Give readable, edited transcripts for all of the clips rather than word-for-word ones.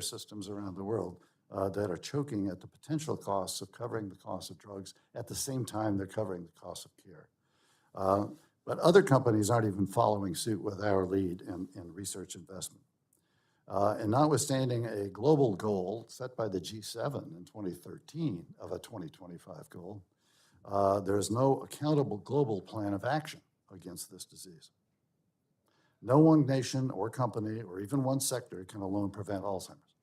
systems around the world that are choking at the potential costs of covering the cost of drugs at the same time they're covering the cost of care. But other companies aren't even following suit with our lead in research investment. And notwithstanding a global goal set by the G7 in 2013 of a 2025 goal, there is no accountable global plan of action against this disease. No one nation or company or even one sector can alone prevent Alzheimer's.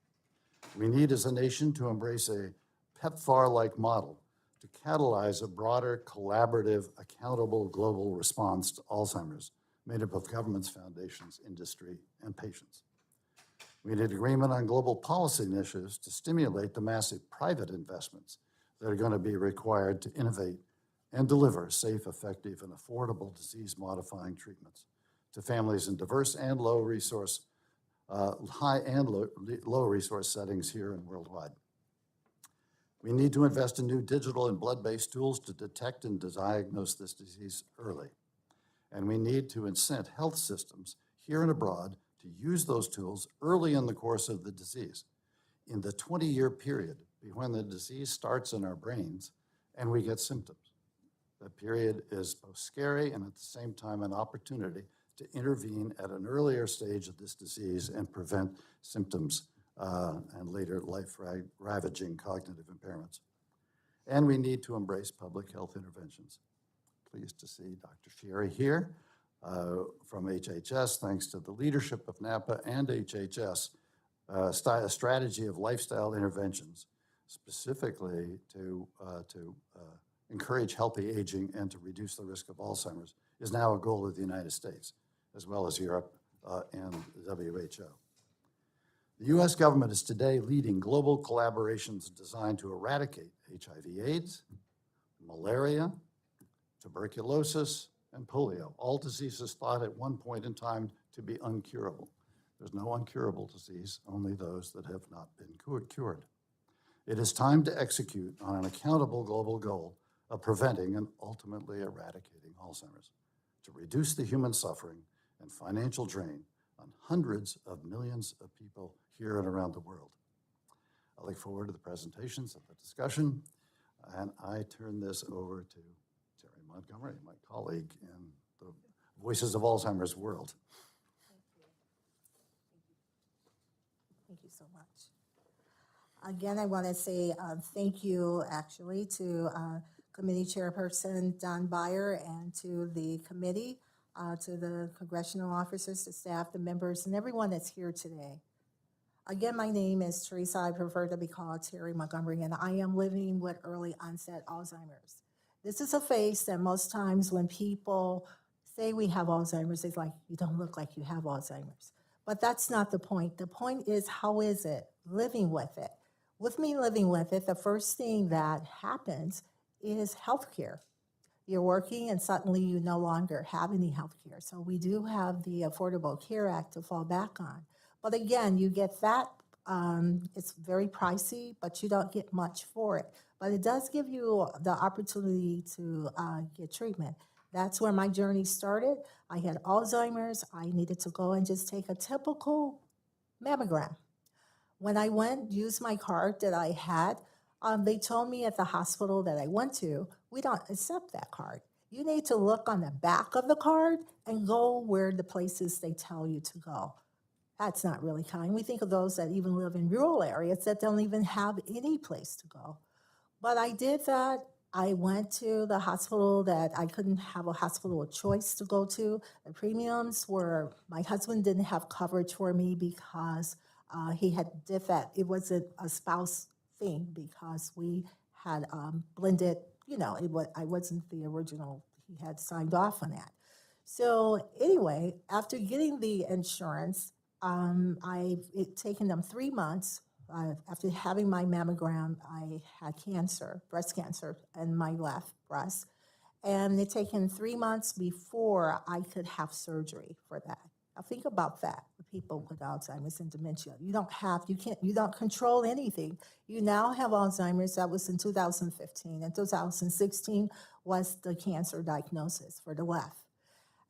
We need as a nation to embrace a PEPFAR-like model to catalyze a broader, collaborative, accountable global response to Alzheimer's made up of governments, foundations, industry, and patients. We need agreement on global policy initiatives to stimulate the massive private investments that are going to be required to innovate and deliver safe, effective, and affordable disease-modifying treatments to families in diverse and low resource, high and low resource settings here and worldwide. We need to invest in new digital and blood-based tools to detect and to diagnose this disease early. And we need to incent health systems here and abroad to use those tools early in the course of the disease, in the 20-year period when the disease starts in our brains and we get symptoms. That period is both scary and at the same time an opportunity to intervene at an earlier stage of this disease and prevent symptoms and later life-ravaging cognitive impairments. And we need to embrace public health interventions. Pleased to see Dr. Fieri here from HHS, thanks to the leadership of NAPA and HHS, a strategy of lifestyle interventions, specifically to encourage healthy aging and to reduce the risk of Alzheimer's, is now a goal of the United States, as well as Europe and the WHO. The U.S. government is today leading global collaborations designed to eradicate HIV/AIDS, malaria, tuberculosis, and polio, all diseases thought at one point in time to be uncurable. There's no uncurable disease, only those that have not been cured. It is time to execute on an accountable global goal of preventing and ultimately eradicating Alzheimer's, to reduce the human suffering and financial drain on hundreds of millions of people here and around the world. I look forward to the presentations and the discussion, and I turn this over to Terry Montgomery, my colleague in the Voices of Alzheimer's world. Thank you so much. Again, I want to say thank you actually to Committee Chairperson Don Beyer and to the committee, to the congressional officers, the staff, the members, and everyone that's here today. Again, my name is Teresa. I prefer to be called Terry Montgomery, and I am living with early onset Alzheimer's. This is a face that most times when people say we have Alzheimer's, it's like, you don't look like you have Alzheimer's. But that's not the point. The point is, how is it living with it? With me living with it, the first thing that happens is healthcare. You're working and suddenly you no longer have any healthcare. So we do have the Affordable Care Act to fall back on. But again, you get that, it's very pricey, but you don't get much for it. But it does give you the opportunity to get treatment. That's where my journey started. I had Alzheimer's. I needed to go and just take a typical mammogram. When I went, used my card that I had, they told me at the hospital that I went to, we don't accept that card. You need to look on the back of the card and go where the places they tell you to go. That's not really kind. We think of those that even live in rural areas that don't even have any place to go. But I did that. I went to the hospital that I couldn't have a hospital of choice to go to. The premiums were, my husband didn't have coverage for me because he had did that. It wasn't a spouse thing because we had blended, I wasn't the original. He had signed off on that. So anyway, after getting the insurance, it taken them 3 months. After having my mammogram, I had cancer, breast cancer, in my left breast. And it taken 3 months before I could have surgery for that. Now think about that, the people with Alzheimer's and dementia. You don't control anything. You now have Alzheimer's. That was in 2015. In 2016 was the cancer diagnosis for the left.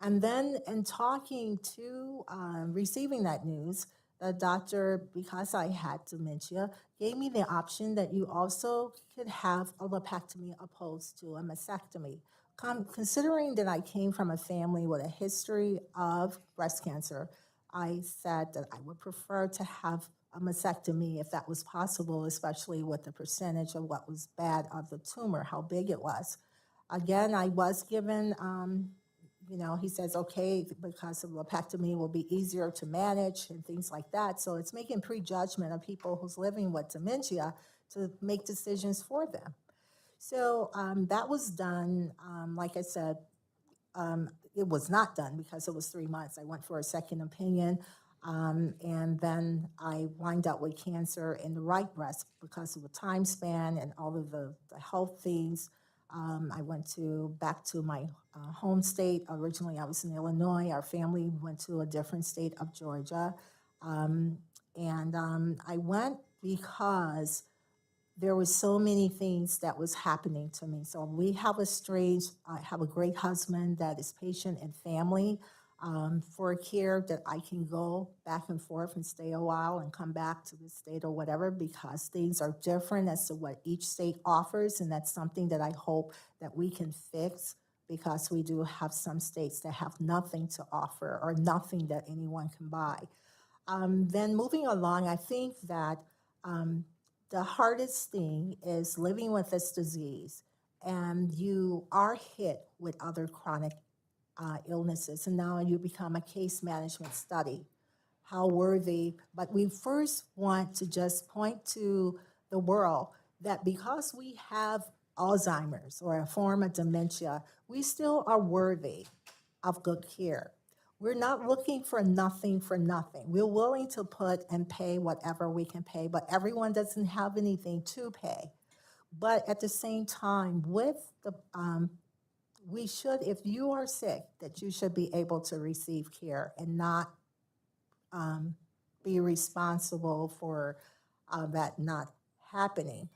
And then in talking to, receiving that news, the doctor, because I had dementia, gave me the option that you also could have a lobectomy opposed to a mastectomy. Considering that I came from a family with a history of breast cancer, I said that I would prefer to have a mastectomy if that was possible, especially with the percentage of what was bad of the tumor, how big it was. Again, I was given, he says, okay, because of lobectomy will be easier to manage and things like that. So it's making prejudgment of people who's living with dementia to make decisions for them. So that was done. Like I said, it was not done because it was 3 months. I went for a second opinion, and then I wind up with cancer in the right breast because of the time span and all of the health things. I went back to my home state. Originally, I was in Illinois. Our family went to a different state of Georgia. I went because there were so many things that was happening to me. So I have a great husband that is patient and family for care that I can go back and forth and stay a while and come back to the state or whatever, because things are different as to what each state offers. And that's something that I hope that we can fix, because we do have some states that have nothing to offer or nothing that anyone can buy. Then moving along, I think that the hardest thing is living with this disease, and you are hit with other chronic illnesses, and now you become a case management study. How worthy, but we first want to just point to the world that because we have Alzheimer's or a form of dementia, we still are worthy of good care. We're not looking for nothing for nothing. We're willing to put and pay whatever we can pay, but everyone doesn't have anything to pay. But at the same time, we should, if you are sick, that you should be able to receive care and not be responsible for that not happening.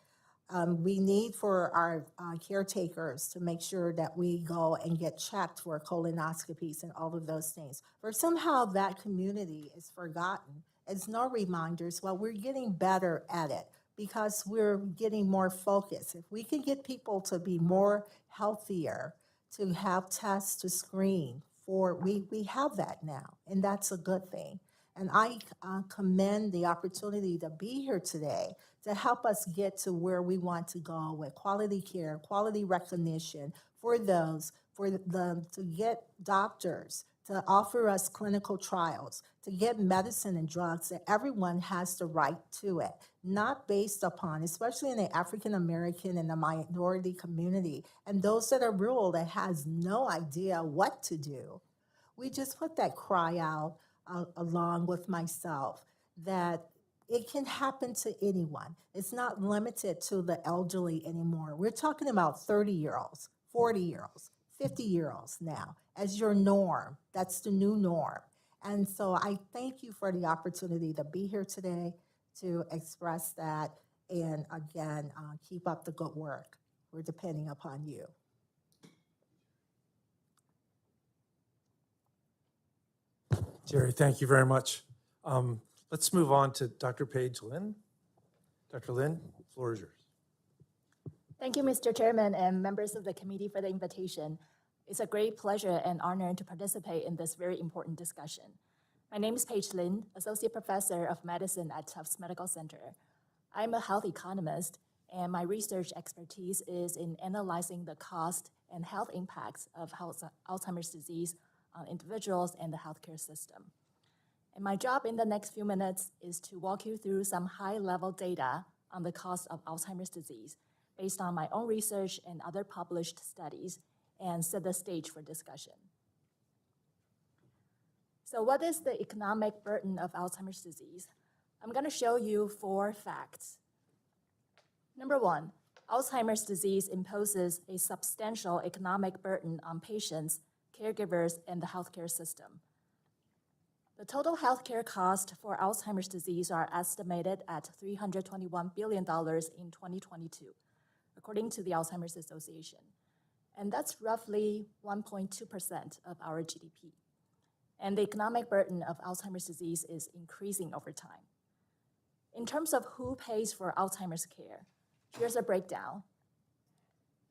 We need for our caretakers to make sure that we go and get checked for colonoscopies and all of those things. For somehow that community is forgotten. It's no reminders. Well, we're getting better at it because we're getting more focused. If we can get people to be more healthier, to have tests to screen for, we have that now, and that's a good thing. And I commend the opportunity to be here today to help us get to where we want to go with quality care, quality recognition for those, to get doctors to offer us clinical trials, to get medicine and drugs that everyone has the right to it, not based upon, especially in the African American and the minority community, and those that are rural that has no idea what to do. We just put that cry out along with myself that it can happen to anyone. It's not limited to the elderly anymore. We're talking about 30-year-olds, 40-year-olds, 50-year-olds now as your norm. That's the new norm. And so I thank you for the opportunity to be here today to express that. And again, keep up the good work. We're depending upon you. Jerry, thank you very much. Let's move on to Dr. Paige Lynn. Dr. Lynn, the floor is yours. Thank you, Mr. Chairman and members of the committee for the invitation. It's a great pleasure and honor to participate in this very important discussion. My name is Paige Lin, Associate Professor of Medicine at Tufts Medical Center. I'm a health economist, and my research expertise is in analyzing the cost and health impacts of Alzheimer's disease on individuals and the healthcare system. And my job in the next few minutes is to walk you through some high-level data on the cost of Alzheimer's disease based on my own research and other published studies, and set the stage for discussion. So what is the economic burden of Alzheimer's disease? I'm going to show you 4 facts. Number 1, Alzheimer's disease imposes a substantial economic burden on patients, caregivers, and the healthcare system. The total healthcare costs for Alzheimer's disease are estimated at $321 billion in 2022, according to the Alzheimer's Association. And that's roughly 1.2% of our GDP. and the economic burden of Alzheimer's disease is increasing over time. In terms of who pays for Alzheimer's care, here's a breakdown.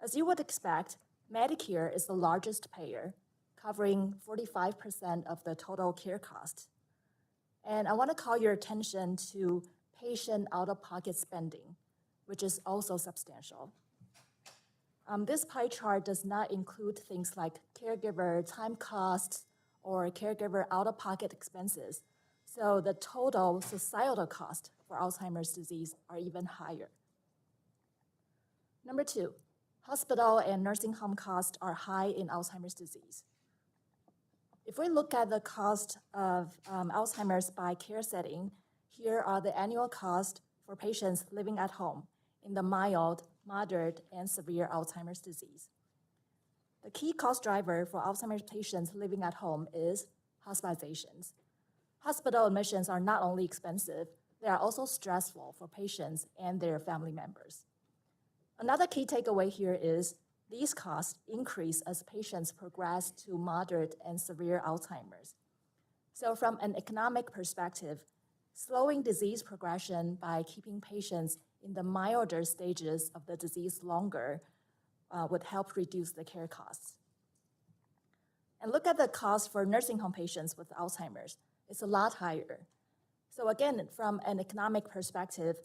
As you would expect, Medicare is the largest payer, covering 45% of the total care cost. And I want to call your attention to patient out-of-pocket spending, which is also substantial. This pie chart does not include things like caregiver time costs or caregiver out-of-pocket expenses. So the total societal cost for Alzheimer's disease are even higher. Number two, hospital and nursing home costs are high in Alzheimer's disease. If we look at the cost of Alzheimer's by care setting, here are the annual costs for patients living at home in the mild, moderate, and severe Alzheimer's disease. The key cost driver for Alzheimer's patients living at home is hospitalizations. Hospital admissions are not only expensive, they are also stressful for patients and their family members. Another key takeaway here is these costs increase as patients progress to moderate and severe Alzheimer's. So from an economic perspective, slowing disease progression by keeping patients in the milder stages of the disease longer would help reduce the care costs. And look at the cost for nursing home patients with Alzheimer's. It's a lot higher. So again, from an economic perspective,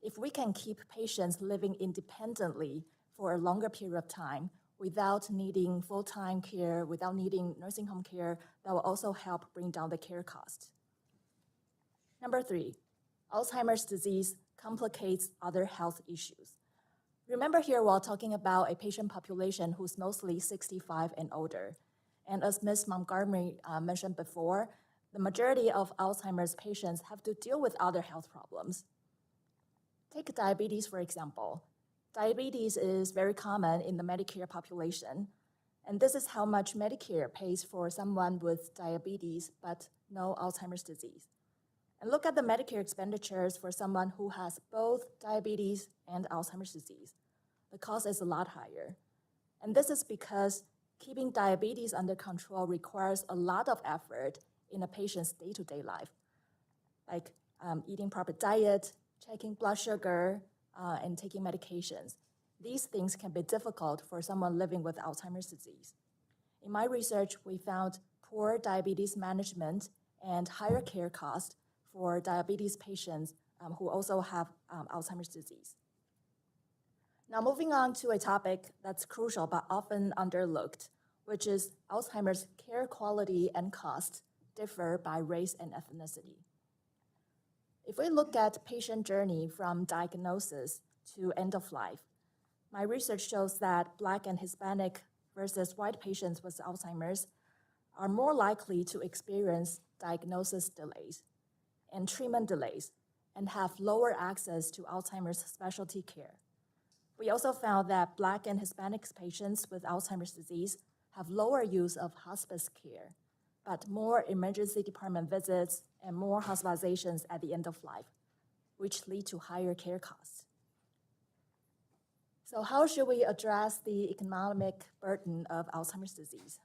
if we can keep patients living independently for a longer period of time without needing full-time care, without needing nursing home care, that will also help bring down the care cost. Number three, Alzheimer's disease complicates other health issues. Remember here, while talking about a patient population who's mostly 65 and older. And as Ms. Montgomery mentioned before, the majority of Alzheimer's patients have to deal with other health problems. Take diabetes, for example. Diabetes is very common in the Medicare population, and this is how much Medicare pays for someone with diabetes but no Alzheimer's disease. And look at the Medicare expenditures for someone who has both diabetes and Alzheimer's disease. The cost is a lot higher. And this is because keeping diabetes under control requires a lot of effort in a patient's day-to-day life, like eating proper diet, checking blood sugar, and taking medications. These things can be difficult for someone living with Alzheimer's disease. In my research, we found poor diabetes management and higher care costs for diabetes patients who also have Alzheimer's disease. Now moving on to a topic that's crucial but often underlooked, which is Alzheimer's care quality and cost differ by race and ethnicity. If we look at patient journey from diagnosis to end of life, my research shows that Black and Hispanic versus white patients with Alzheimer's are more likely to experience diagnosis delays and treatment delays and have lower access to Alzheimer's specialty care. We also found that Black and Hispanic patients with Alzheimer's disease have lower use of hospice care, but more emergency department visits and more hospitalizations at the end of life, which lead to higher care costs. So how should we address the economic burden of Alzheimer's disease?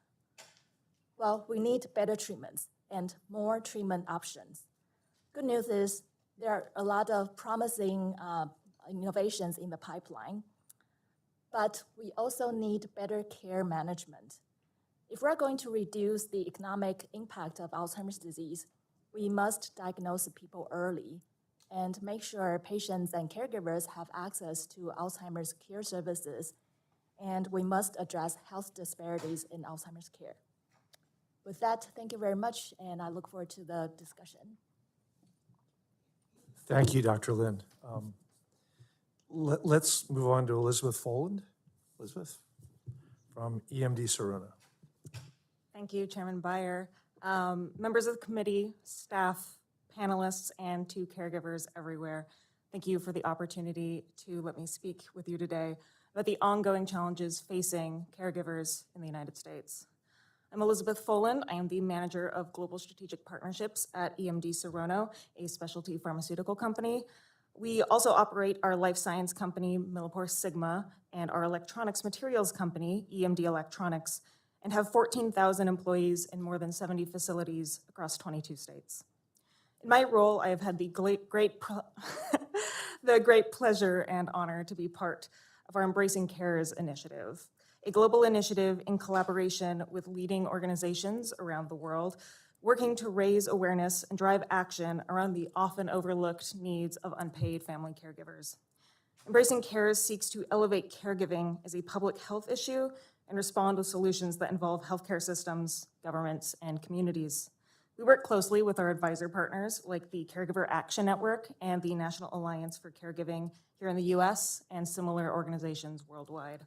Well, we need better treatments and more treatment options. Good news is there are a lot of promising innovations in the pipeline, but we also need better care management. If we're going to reduce the economic impact of Alzheimer's disease, we must diagnose people early and make sure patients and caregivers have access to Alzheimer's care services, and we must address health disparities in Alzheimer's care. With that, thank you very much, and I look forward to the discussion. Thank you, Dr. Lin. Let's move on to Elizabeth Foland. Elizabeth, from EMD Serona. Thank you, Chairman Beyer. Members of the committee, staff, panelists, and to caregivers everywhere, thank you for the opportunity to let me speak with you today about the ongoing challenges facing caregivers in the United States. I'm Elizabeth Foland. I am the manager of Global Strategic Partnerships at EMD Serono, a specialty pharmaceutical company. We also operate our life science company, Millipore Sigma, and our electronics materials company, EMD Electronics, and have 14,000 employees in more than 70 facilities across 22 states. In my role, I have had the the great pleasure and honor to be part of our Embracing Cares initiative, a global initiative in collaboration with leading organizations around the world, working to raise awareness and drive action around the often overlooked needs of unpaid family caregivers. Embracing Cares seeks to elevate caregiving as a public health issue and respond with solutions that involve healthcare systems, governments, and communities. We work closely with our advisor partners like the Caregiver Action Network and the National Alliance for Caregiving here in the US and similar organizations worldwide.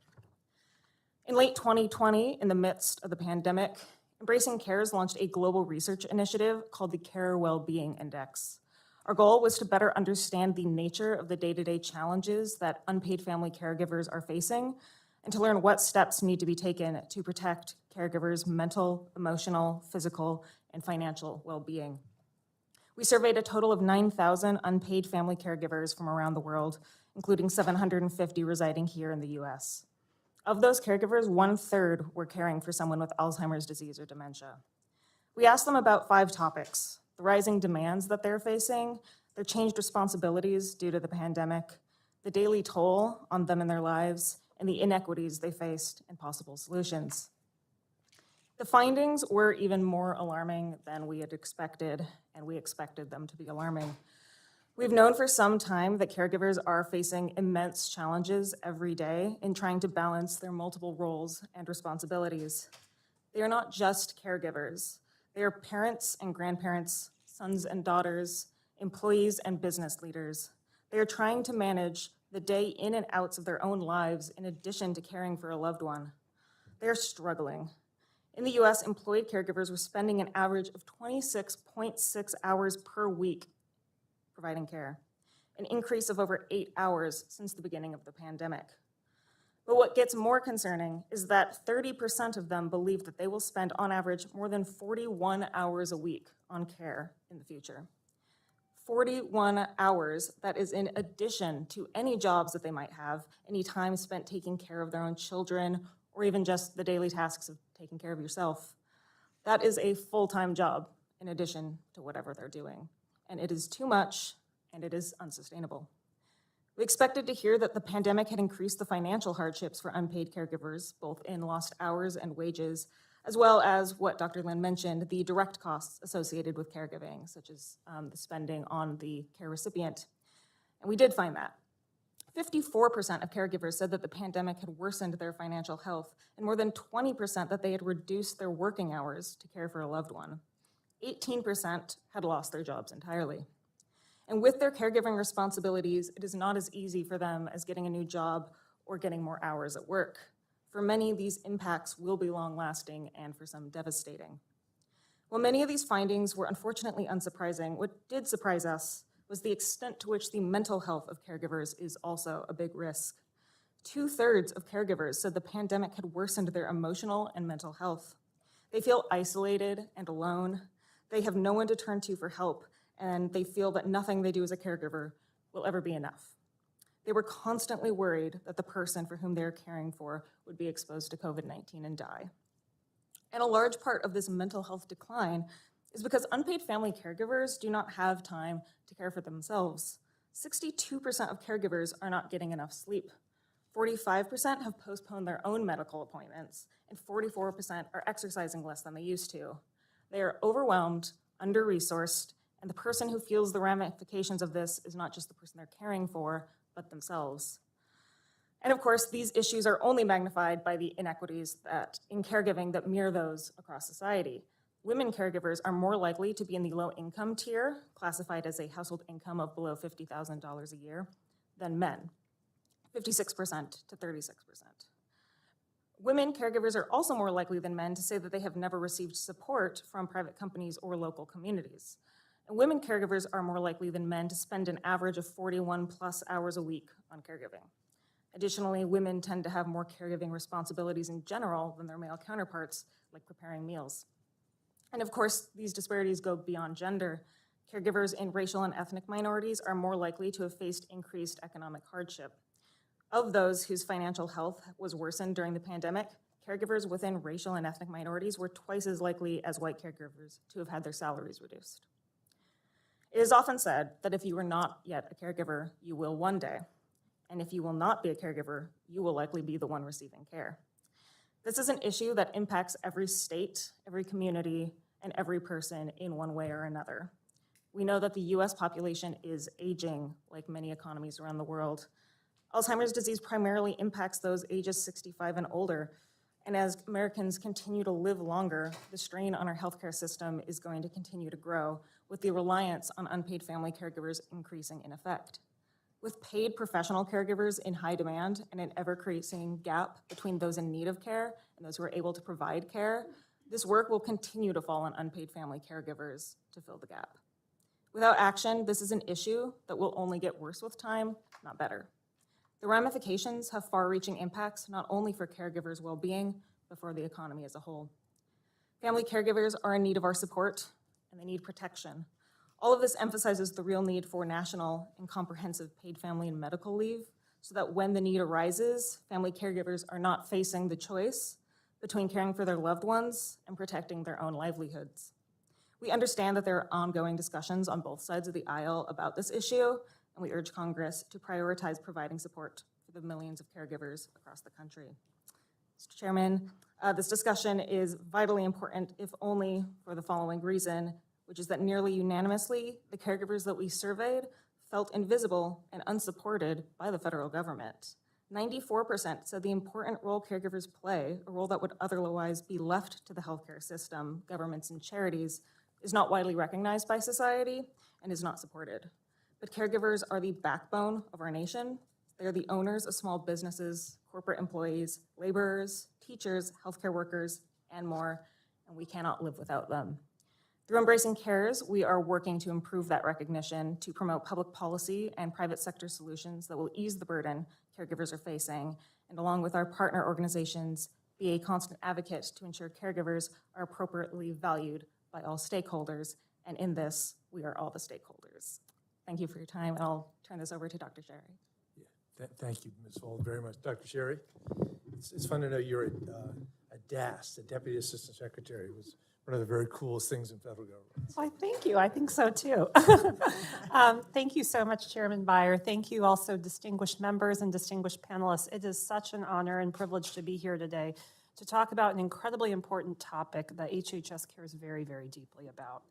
In late 2020, in the midst of the pandemic, Embracing Cares launched a global research initiative called the Care Wellbeing Index. Our goal was to better understand the nature of the day-to-day challenges that unpaid family caregivers are facing and to learn what steps need to be taken to protect caregivers' mental, emotional, physical, and financial well-being. We surveyed a total of 9,000 unpaid family caregivers from around the world, including 750 residing here in the US. Of those caregivers, 1/3 were caring for someone with Alzheimer's disease or dementia. We asked them about 5 topics: the rising demands that they're facing, their changed responsibilities due to the pandemic, the daily toll on them in their lives, and the inequities they faced and possible solutions. The findings were even more alarming than we had expected, and we expected them to be alarming. We've known for some time that caregivers are facing immense challenges every day in trying to balance their multiple roles and responsibilities. They are not just caregivers. They are parents and grandparents, sons and daughters, employees and business leaders. They are trying to manage the day in and outs of their own lives in addition to caring for a loved one. They are struggling. In the US, employed caregivers were spending an average of 26.6 hours per week providing care, an increase of over 8 hours since the beginning of the pandemic. But what gets more concerning is that 30% of them believe that they will spend on average more than 41 hours a week on care in the future. 41 hours, that is in addition to any jobs that they might have, any time spent taking care of their own children, or even just the daily tasks of taking care of yourself. That is a full-time job in addition to whatever they're doing. And it is too much, and it is unsustainable. We expected to hear that the pandemic had increased the financial hardships for unpaid caregivers, both in lost hours and wages, as well as what Dr. Lin mentioned, the direct costs associated with caregiving, such as the spending on the care recipient. And we did find that. 54% of caregivers said that the pandemic had worsened their financial health, and more than 20% that they had reduced their working hours to care for a loved one. 18% had lost their jobs entirely. And with their caregiving responsibilities, it is not as easy for them as getting a new job or getting more hours at work. For many, these impacts will be long-lasting and for some devastating. While many of these findings were unfortunately unsurprising, what did surprise us was the extent to which the mental health of caregivers is also a big risk. 2/3 of caregivers said the pandemic had worsened their emotional and mental health. They feel isolated and alone. They have no one to turn to for help, and they feel that nothing they do as a caregiver will ever be enough. They were constantly worried that the person for whom they are caring for would be exposed to COVID-19 and die. And a large part of this mental health decline is because unpaid family caregivers do not have time to care for themselves. 62% of caregivers are not getting enough sleep. 45% have postponed their own medical appointments, and 44% are exercising less than they used to. They are overwhelmed, under-resourced, and the person who feels the ramifications of this is not just the person they're caring for, but themselves. And of course, these issues are only magnified by the inequities in caregiving that mirror those across society. Women caregivers are more likely to be in the low-income tier, classified as a household income of below $50,000 a year, than men, 56% to 36%. Women caregivers are also more likely than men to say that they have never received support from private companies or local communities. And women caregivers are more likely than men to spend an average of 41+ hours a week on caregiving. Additionally, women tend to have more caregiving responsibilities in general than their male counterparts, like preparing meals. And of course, these disparities go beyond gender. Caregivers in racial and ethnic minorities are more likely to have faced increased economic hardship. Of those whose financial health was worsened during the pandemic, caregivers within racial and ethnic minorities were twice as likely as white caregivers to have had their salaries reduced. It is often said that if you are not yet a caregiver, you will one day. And if you will not be a caregiver, you will likely be the one receiving care. This is an issue that impacts every state, every community, and every person in one way or another. We know that the US population is aging, like many economies around the world. Alzheimer's disease primarily impacts those ages 65 and older, and as Americans continue to live longer, the strain on our healthcare system is going to continue to grow, with the reliance on unpaid family caregivers increasing in effect. With paid professional caregivers in high demand and an ever-increasing gap between those in need of care and those who are able to provide care, this work will continue to fall on unpaid family caregivers to fill the gap. Without action, this is an issue that will only get worse with time, not better. The ramifications have far-reaching impacts, not only for caregivers' well-being, but for the economy as a whole. Family caregivers are in need of our support, and they need protection. All of this emphasizes the real need for national and comprehensive paid family and medical leave, so that when the need arises, family caregivers are not facing the choice between caring for their loved ones and protecting their own livelihoods. We understand that there are ongoing discussions on both sides of the aisle about this issue, and we urge Congress to prioritize providing support for the millions of caregivers across the country. Mr. Chairman, this discussion is vitally important, if only for the following reason, which is that nearly unanimously, the caregivers that we surveyed felt invisible and unsupported by the federal government. 94% said the important role caregivers play, a role that would otherwise be left to the healthcare system, governments, and charities, is not widely recognized by society and is not supported. But caregivers are the backbone of our nation. They are the owners of small businesses, corporate employees, laborers, teachers, healthcare workers, and more, and we cannot live without them. Through Embracing Cares, we are working to improve that recognition, to promote public policy and private sector solutions that will ease the burden caregivers are facing, and along with our partner organizations, be a constant advocate to ensure caregivers are appropriately valued by all stakeholders, and in this, we are all the stakeholders. Thank you for your time, and I'll turn this over to Dr. Sherry. Yeah, thank you, Ms. Wald, very much. Dr. Sherry, it's fun to know you're a DAS, a Deputy Assistant Secretary. It was one of the very coolest things in federal government. Why, thank you. I think so, too. Thank you so much, Chairman Byer. Thank you also, distinguished members and distinguished panelists. It is such an honor and privilege to be here today to talk about an incredibly important topic that HHS cares very, very deeply about.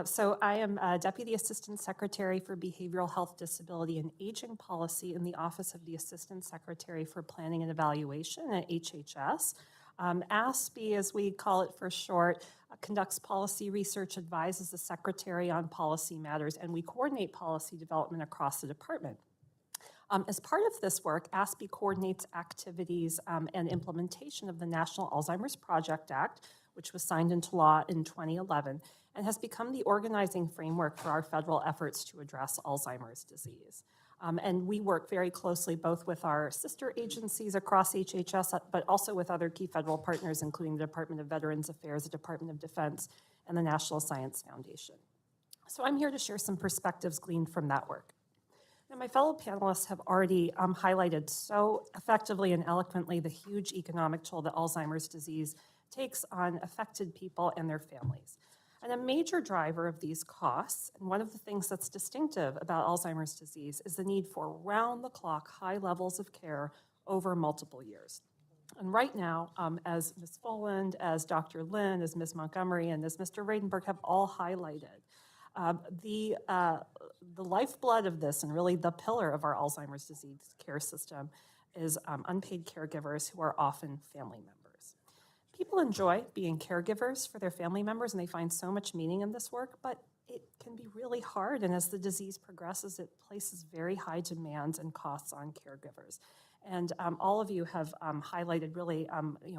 So I am Deputy Assistant Secretary for Behavioral Health, Disability, and Aging Policy in the Office of the Assistant Secretary for Planning and Evaluation at HHS. ASPE, as we call it for short, conducts policy research, advises the Secretary on policy matters, and we coordinate policy development across the department. As part of this work, ASPE coordinates activities and implementation of the National Alzheimer's Project Act, which was signed into law in 2011, and has become the organizing framework for our federal efforts to address Alzheimer's disease. And we work very closely both with our sister agencies across HHS, but also with other key federal partners, including the Department of Veterans Affairs, the Department of Defense, and the National Science Foundation. So I'm here to share some perspectives gleaned from that work. Now, my fellow panelists have already highlighted so effectively and eloquently the huge economic toll that Alzheimer's disease takes on affected people and their families. And a major driver of these costs, and one of the things that's distinctive about Alzheimer's disease, is the need for round-the-clock high levels of care over multiple years. And right now, as Ms. Folland, as Dr. Lin, as Ms. Montgomery, and as Mr. Radenberg have all highlighted, the lifeblood of this, and really the pillar of our Alzheimer's disease care system, is unpaid caregivers who are often family members. People enjoy being caregivers for their family members, and they find so much meaning in this work, but it can be really hard, and as the disease progresses, it places very high demands and costs on caregivers. And all of you have highlighted really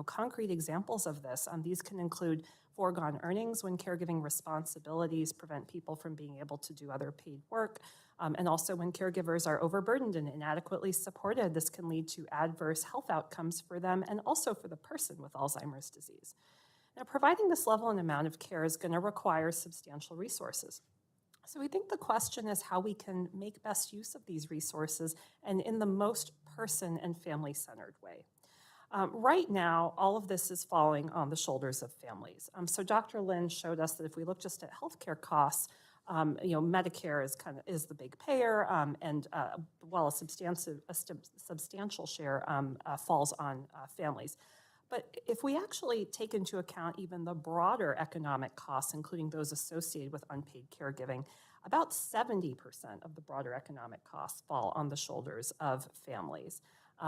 concrete examples of this. These can include foregone earnings when caregiving responsibilities prevent people from being able to do other paid work, and also when caregivers are overburdened and inadequately supported. This can lead to adverse health outcomes for them and also for the person with Alzheimer's disease. Now, providing this level and amount of care is going to require substantial resources. So we think the question is how we can make best use of these resources and in the most person and family-centered way. Right now, all of this is falling on the shoulders of families. So Dr. Lynn showed us that if we look just at healthcare costs, Medicare is the big payer, and while a substantial share falls on families. But if we actually take into account even the broader economic costs, including those associated with unpaid caregiving, about 70% of the broader economic costs fall on the shoulders of families,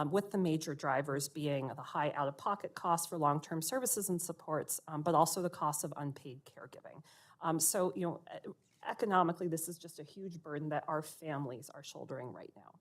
with the major drivers being the high out-of-pocket costs for long-term services and supports, but also the cost of unpaid caregiving. Economically, this is just a huge burden that our families are shouldering right now.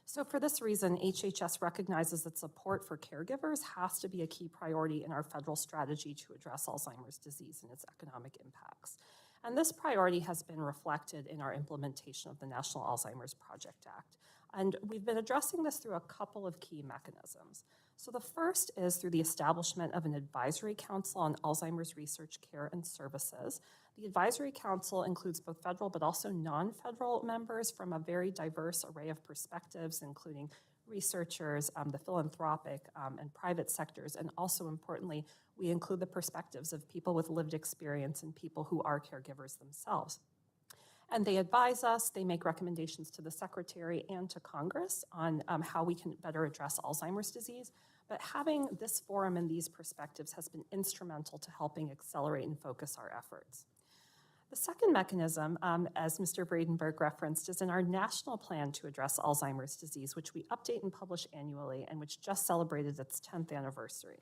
So for this reason, HHS recognizes that support for caregivers has to be a key priority in our federal strategy to address Alzheimer's disease and its economic impacts. And this priority has been reflected in our implementation of the National Alzheimer's Project Act. And we've been addressing this through a couple of key mechanisms. So the first is through the establishment of an advisory council on Alzheimer's research, care, and services. The advisory council includes both federal but also non-federal members from a very diverse array of perspectives, including researchers, the philanthropic and private sectors, and also importantly, we include the perspectives of people with lived experience and people who are caregivers themselves. And they advise us, they make recommendations to the Secretary and to Congress on how we can better address Alzheimer's disease. But having this forum and these perspectives has been instrumental to helping accelerate and focus our efforts. The second mechanism, as Mr. Bradenberg referenced, is in our national plan to address Alzheimer's disease, which we update and publish annually and which just celebrated its 10th anniversary.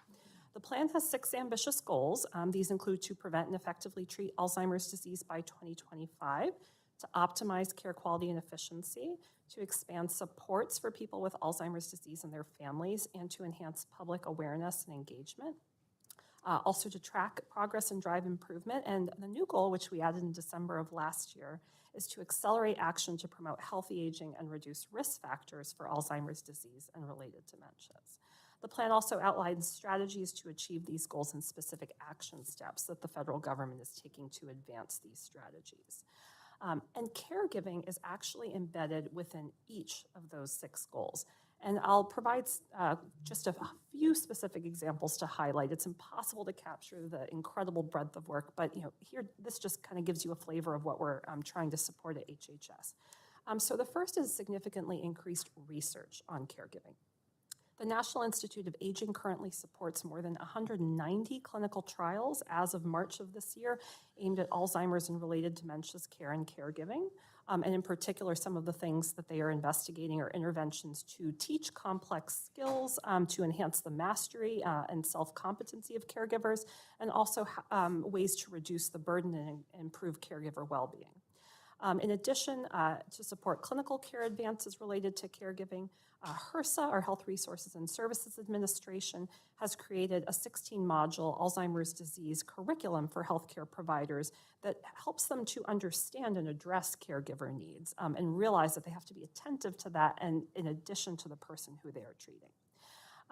The plan has 6 ambitious goals. These include to prevent and effectively treat Alzheimer's disease by 2025, to optimize care quality and efficiency, to expand supports for people with Alzheimer's disease and their families, and to enhance public awareness and engagement. Also to track progress and drive improvement. And the new goal, which we added in December of last year, is to accelerate action to promote healthy aging and reduce risk factors for Alzheimer's disease and related dementias. The plan also outlines strategies to achieve these goals and specific action steps that the federal government is taking to advance these strategies. And caregiving is actually embedded within each of those 6 goals. And I'll provide just a few specific examples to highlight. It's impossible to capture the incredible breadth of work, but here, this just kind of gives you a flavor of what we're trying to support at HHS. So the first is significantly increased research on caregiving. The National Institute of Aging currently supports more than 190 clinical trials as of March of this year aimed at Alzheimer's and related dementias care and caregiving. And in particular, some of the things that they are investigating are interventions to teach complex skills, to enhance the mastery and self-competency of caregivers, and also ways to reduce the burden and improve caregiver well-being. In addition, to support clinical care advances related to caregiving, HRSA, our Health Resources and Services Administration, has created a 16-module Alzheimer's disease curriculum for healthcare providers that helps them to understand and address caregiver needs and realize that they have to be attentive to that and in addition to the person who they are treating.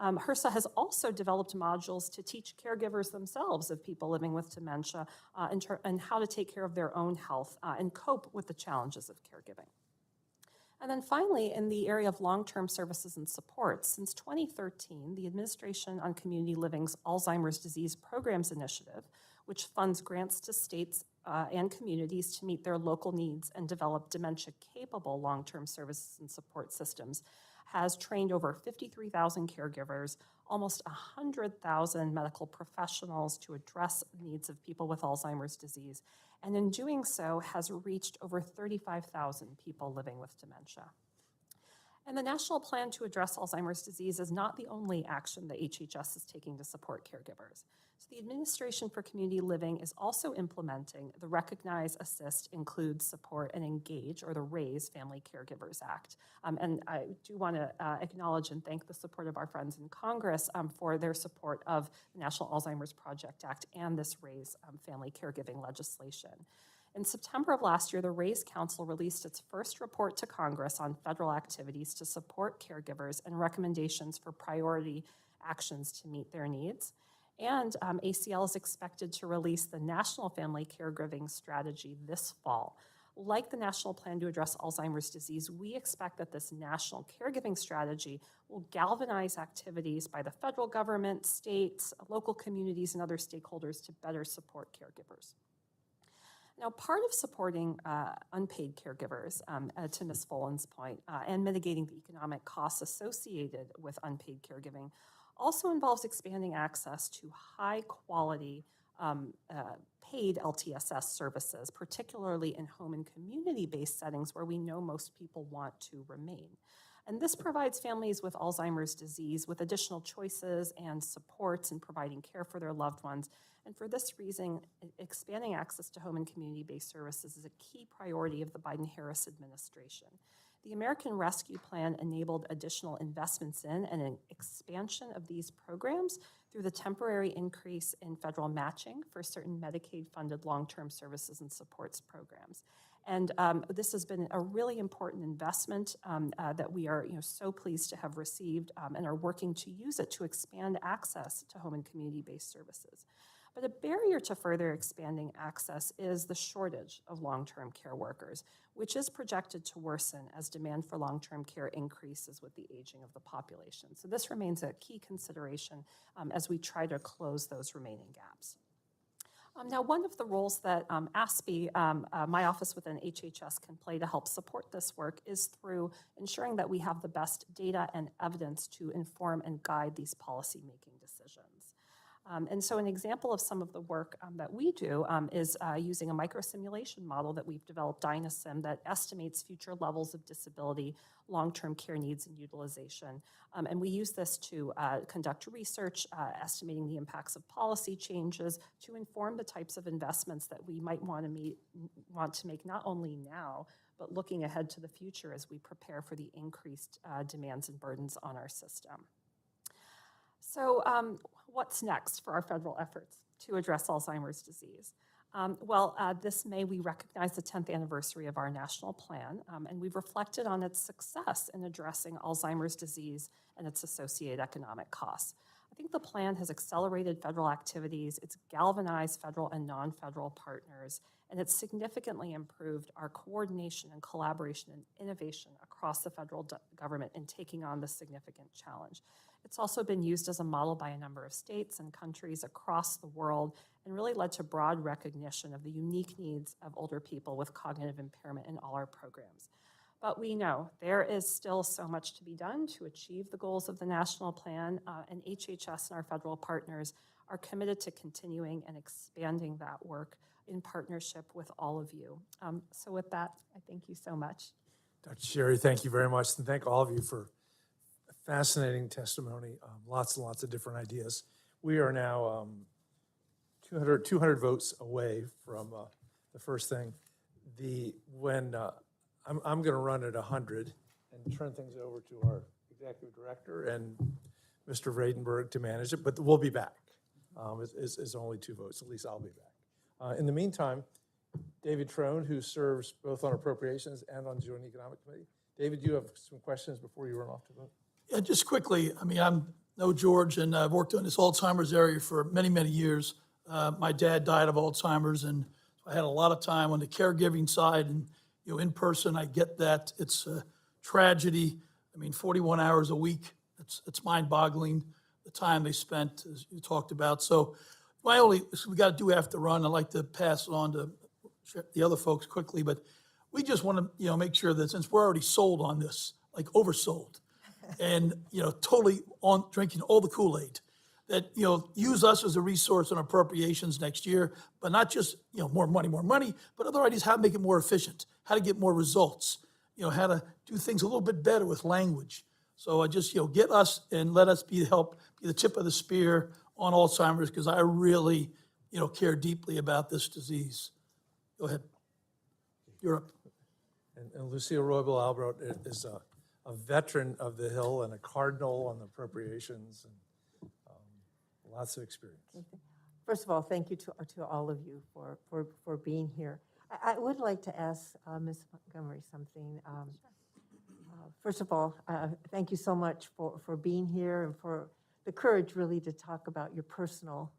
HRSA has also developed modules to teach caregivers themselves of people living with dementia and how to take care of their own health and cope with the challenges of caregiving. And then finally, in the area of long-term services and supports, since 2013, the Administration on Community Living's Alzheimer's Disease Programs Initiative, which funds grants to states and communities to meet their local needs and develop dementia-capable long-term services and support systems, has trained over 53,000 caregivers, almost 100,000 medical professionals to address the needs of people with Alzheimer's disease, and in doing so has reached over 35,000 people living with dementia. And the National Plan to Address Alzheimer's Disease is not the only action that HHS is taking to support caregivers. So the Administration for Community Living is also implementing the Recognize, Assist, Include, Support, and Engage, or the RAISE Family Caregivers Act. And I do want to acknowledge and thank the support of our friends in Congress for their support of the National Alzheimer's Project Act and this RAISE family caregiving legislation. In September of last year, the RAISE Council released its first report to Congress on federal activities to support caregivers and recommendations for priority actions to meet their needs. And ACL is expected to release the National Family Caregiving Strategy this fall. Like the National Plan to Address Alzheimer's Disease, we expect that this national caregiving strategy will galvanize activities by the federal government, states, local communities, and other stakeholders to better support caregivers. Now, part of supporting unpaid caregivers, to Ms. Folan's point, and mitigating the economic costs associated with unpaid caregiving also involves expanding access to high-quality paid LTSS services, particularly in home and community-based settings where we know most people want to remain. And this provides families with Alzheimer's disease with additional choices and supports in providing care for their loved ones. And for this reason, expanding access to home and community-based services is a key priority of the Biden-Harris administration. The American Rescue Plan enabled additional investments in and an expansion of these programs through the temporary increase in federal matching for certain Medicaid-funded long-term services and supports programs. And this has been a really important investment that we are so pleased to have received and are working to use it to expand access to home and community-based services. But a barrier to further expanding access is the shortage of long-term care workers, which is projected to worsen as demand for long-term care increases with the aging of the population. So this remains a key consideration as we try to close those remaining gaps. Now, one of the roles that ASPE, my office within HHS, can play to help support this work is through ensuring that we have the best data and evidence to inform and guide these policy-making decisions. And so an example of some of the work that we do is using a microsimulation model that we've developed, DynaSim, that estimates future levels of disability, long-term care needs, and utilization. And we use this to conduct research, estimating the impacts of policy changes to inform the types of investments that we might want to make not only now, but looking ahead to the future as we prepare for the increased demands and burdens on our system. So what's next for our federal efforts to address Alzheimer's disease? This May we recognize the 10th anniversary of our national plan, and we've reflected on its success in addressing Alzheimer's disease and its associated economic costs. I think the plan has accelerated federal activities, it's galvanized federal and non-federal partners, and it's significantly improved our coordination and collaboration and innovation across the federal government in taking on this significant challenge. It's also been used as a model by a number of states and countries across the world and really led to broad recognition of the unique needs of older people with cognitive impairment in all our programs. But we know there is still so much to be done to achieve the goals of the national plan, and HHS and our federal partners are committed to continuing and expanding that work in partnership with all of you. So with that, I thank you so much. Dr. Sherry, thank you very much, and thank all of you for a fascinating testimony, lots and lots of different ideas. We are now 200 votes away from the first thing. I'm going to run at 100 and turn things over to our executive director and Mr. Vredenberg to manage it, but we'll be back. It's only 2 votes, at least I'll be back. In the meantime, David Trone, who serves both on Appropriations and on Joint Economic Committee. David, you have some questions before you run off to vote? Yeah, just quickly, I mean, I'm no George, and I've worked on this Alzheimer's area for many, many years. My dad died of Alzheimer's, and I had a lot of time on the caregiving side, and in person, I get that. It's a tragedy. I mean, 41 hours a week, it's mind-boggling, the time they spent, as you talked about. So we got to do after run. I'd like to pass it on to the other folks quickly, but we just want to, make sure that since we're already sold on this, like oversold, and, totally on drinking all the Kool-Aid, that, use us as a resource on appropriations next year, but not just, more money, but other ideas, how to make it more efficient, how to get more results, how to do things a little bit better with language. So just, get us and let us be the tip of the spear on Alzheimer's, because I really, care deeply about this disease. Go ahead. You're up. And Lucille Roybal-Albert is a veteran of the Hill and a cardinal on the appropriations and lots of experience. First of all, thank you to all of you for being here. I would like to ask Ms. Montgomery something. First of all, thank you so much for being here and for the courage really to talk about your personal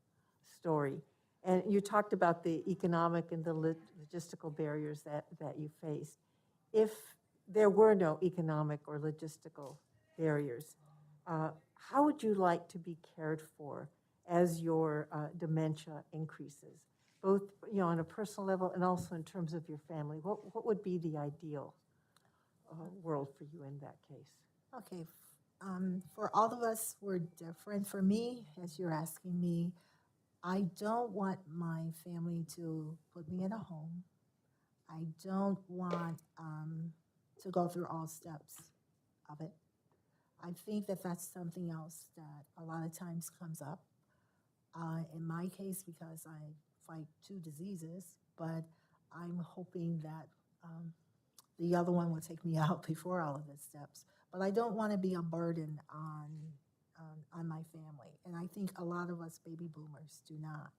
story. And you talked about the economic and the logistical barriers that you face. If there were no economic or logistical barriers, how would you like to be cared for as your dementia increases, both on a personal level and also in terms of your family? What would be the ideal world for you in that case? Okay, for all of us, we're different. For me, as you're asking me, I don't want my family to put me in a home. I don't want to go through all steps of it. I think that that's something else that a lot of times comes up. In my case, because I fight 2 diseases, but I'm hoping that the other one will take me out before all of the steps. But I don't want to be a burden on my family. And I think a lot of us baby boomers do not.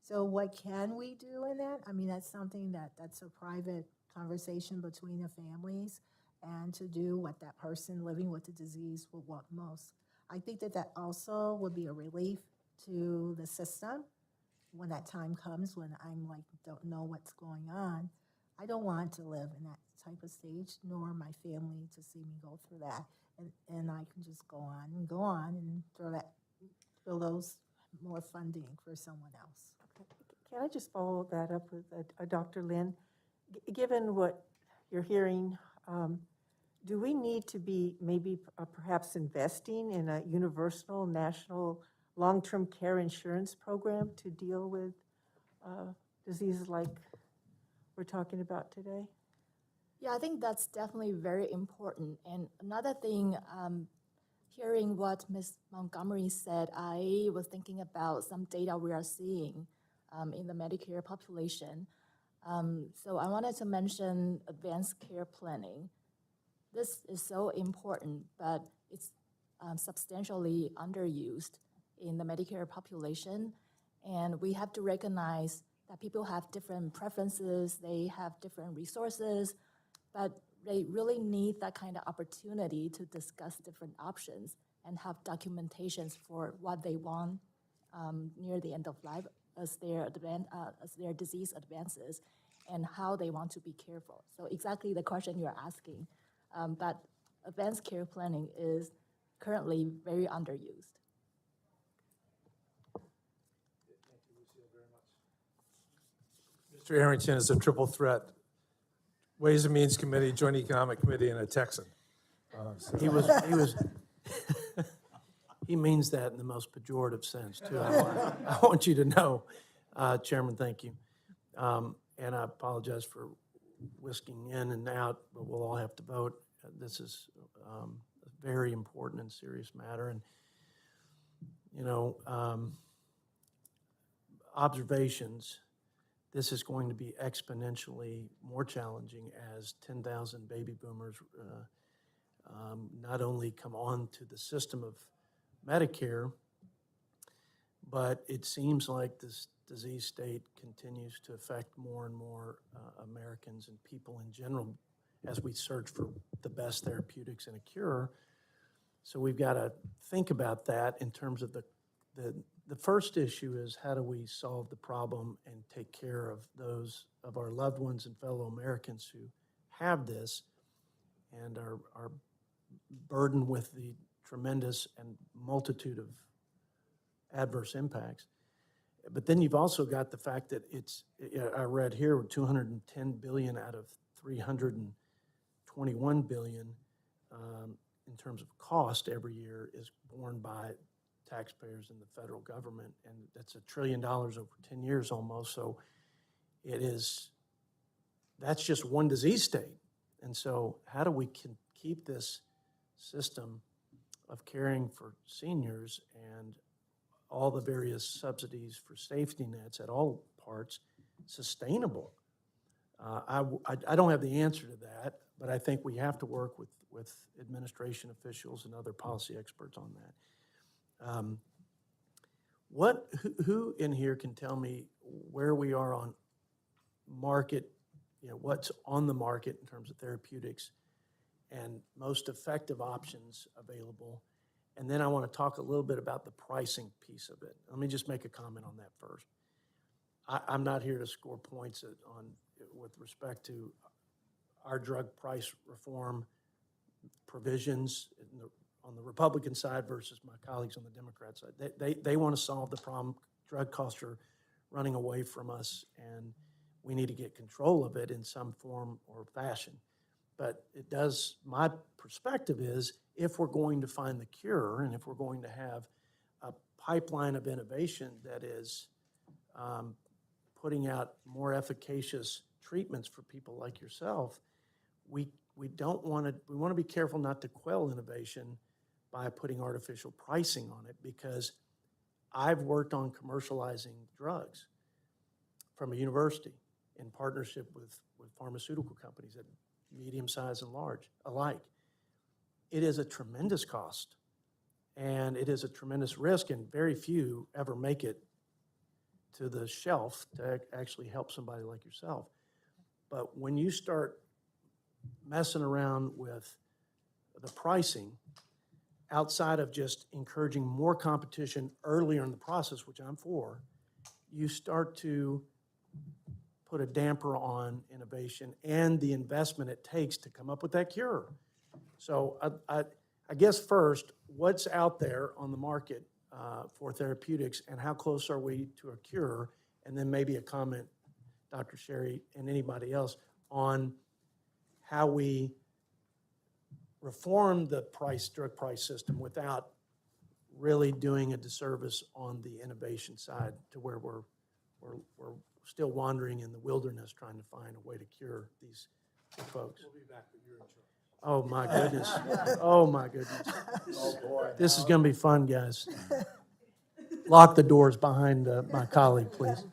So what can we do in that? I mean, that's something that's a private conversation between the families, and to do what that person living with the disease would want most. I think that also would be a relief to the system when that time comes, when I'm like, don't know what's going on. I don't want to live in that type of stage, nor my family to see me go through that. And I can just go on and throw those more funding for someone else. Can I just follow that up with Dr. Lynn? Given what you're hearing, do we need to be maybe perhaps investing in a universal national long-term care insurance program to deal with diseases like we're talking about today? Yeah, I think that's definitely very important. And another thing, hearing what Ms. Montgomery said, I was thinking about some data we are seeing in the Medicare population. So I wanted to mention advanced care planning. This is so important, but it's substantially underused in the Medicare population. And we have to recognize that people have different preferences, they have different resources, but they really need that kind of opportunity to discuss different options and have documentations for what they want near the end of life as their disease advances, and how they want to be careful. So exactly the question you're asking, but advanced care planning is currently very underused. Mr. Arrington is a triple threat: Ways and Means Committee, Joint Economic Committee, and a Texan. He means that in the most pejorative sense, too. I want you to know, Chairman, thank you. And I apologize for whisking in and out, but we'll all have to vote. This is a very important and serious matter. And, observations, this is going to be exponentially more challenging as 10,000 baby boomers not only come on to the system of Medicare, but it seems like this disease state continues to affect more and more Americans and people in general as we search for the best therapeutics and a cure. So we've got to think about that in terms of the first issue is, how do we solve the problem and take care of those of our loved ones and fellow Americans who have this and are burdened with the tremendous and multitude of adverse impacts. But then you've also got the fact that I read here, 210 billion out of 321 billion in terms of cost every year is borne by taxpayers and the federal government, and that's $1 trillion over 10 years almost. So that's just one disease state. And so how do we keep this system of caring for seniors and all the various subsidies for safety nets at all parts sustainable? I don't have the answer to that, but I think we have to work with administration officials and other policy experts on that. Who in here can tell me where we are on market, what's on the market in terms of therapeutics and most effective options available? And then I want to talk a little bit about the pricing piece of it. Let me just make a comment on that first. I'm not here to score points with respect to our drug price reform provisions on the Republican side versus my colleagues on the Democrat side. They want to solve the problem. Drug costs are running away from us, and we need to get control of it in some form or fashion. But my perspective is, if we're going to find the cure, and if we're going to have a pipeline of innovation that is putting out more efficacious treatments for people like yourself, we want to be careful not to quell innovation by putting artificial pricing on it, because I've worked on commercializing drugs from a university in partnership with pharmaceutical companies at medium size and large alike. It is a tremendous cost, and it is a tremendous risk, and very few ever make it to the shelf to actually help somebody like yourself. But when you start messing around with the pricing, outside of just encouraging more competition earlier in the process, which I'm for, you start to put a damper on innovation and the investment it takes to come up with that cure. So I guess first, what's out there on the market for therapeutics, and how close are we to a cure? And then maybe a comment, Dr. Sherry and anybody else, on how we reform the drug price system without really doing a disservice on the innovation side, to where we're still wandering in the wilderness trying to find a way to cure these folks. We'll be back, but you're in charge. Oh, my goodness. Oh, my goodness. Oh, boy. This is going to be fun, guys. Lock the doors behind my colleague, please.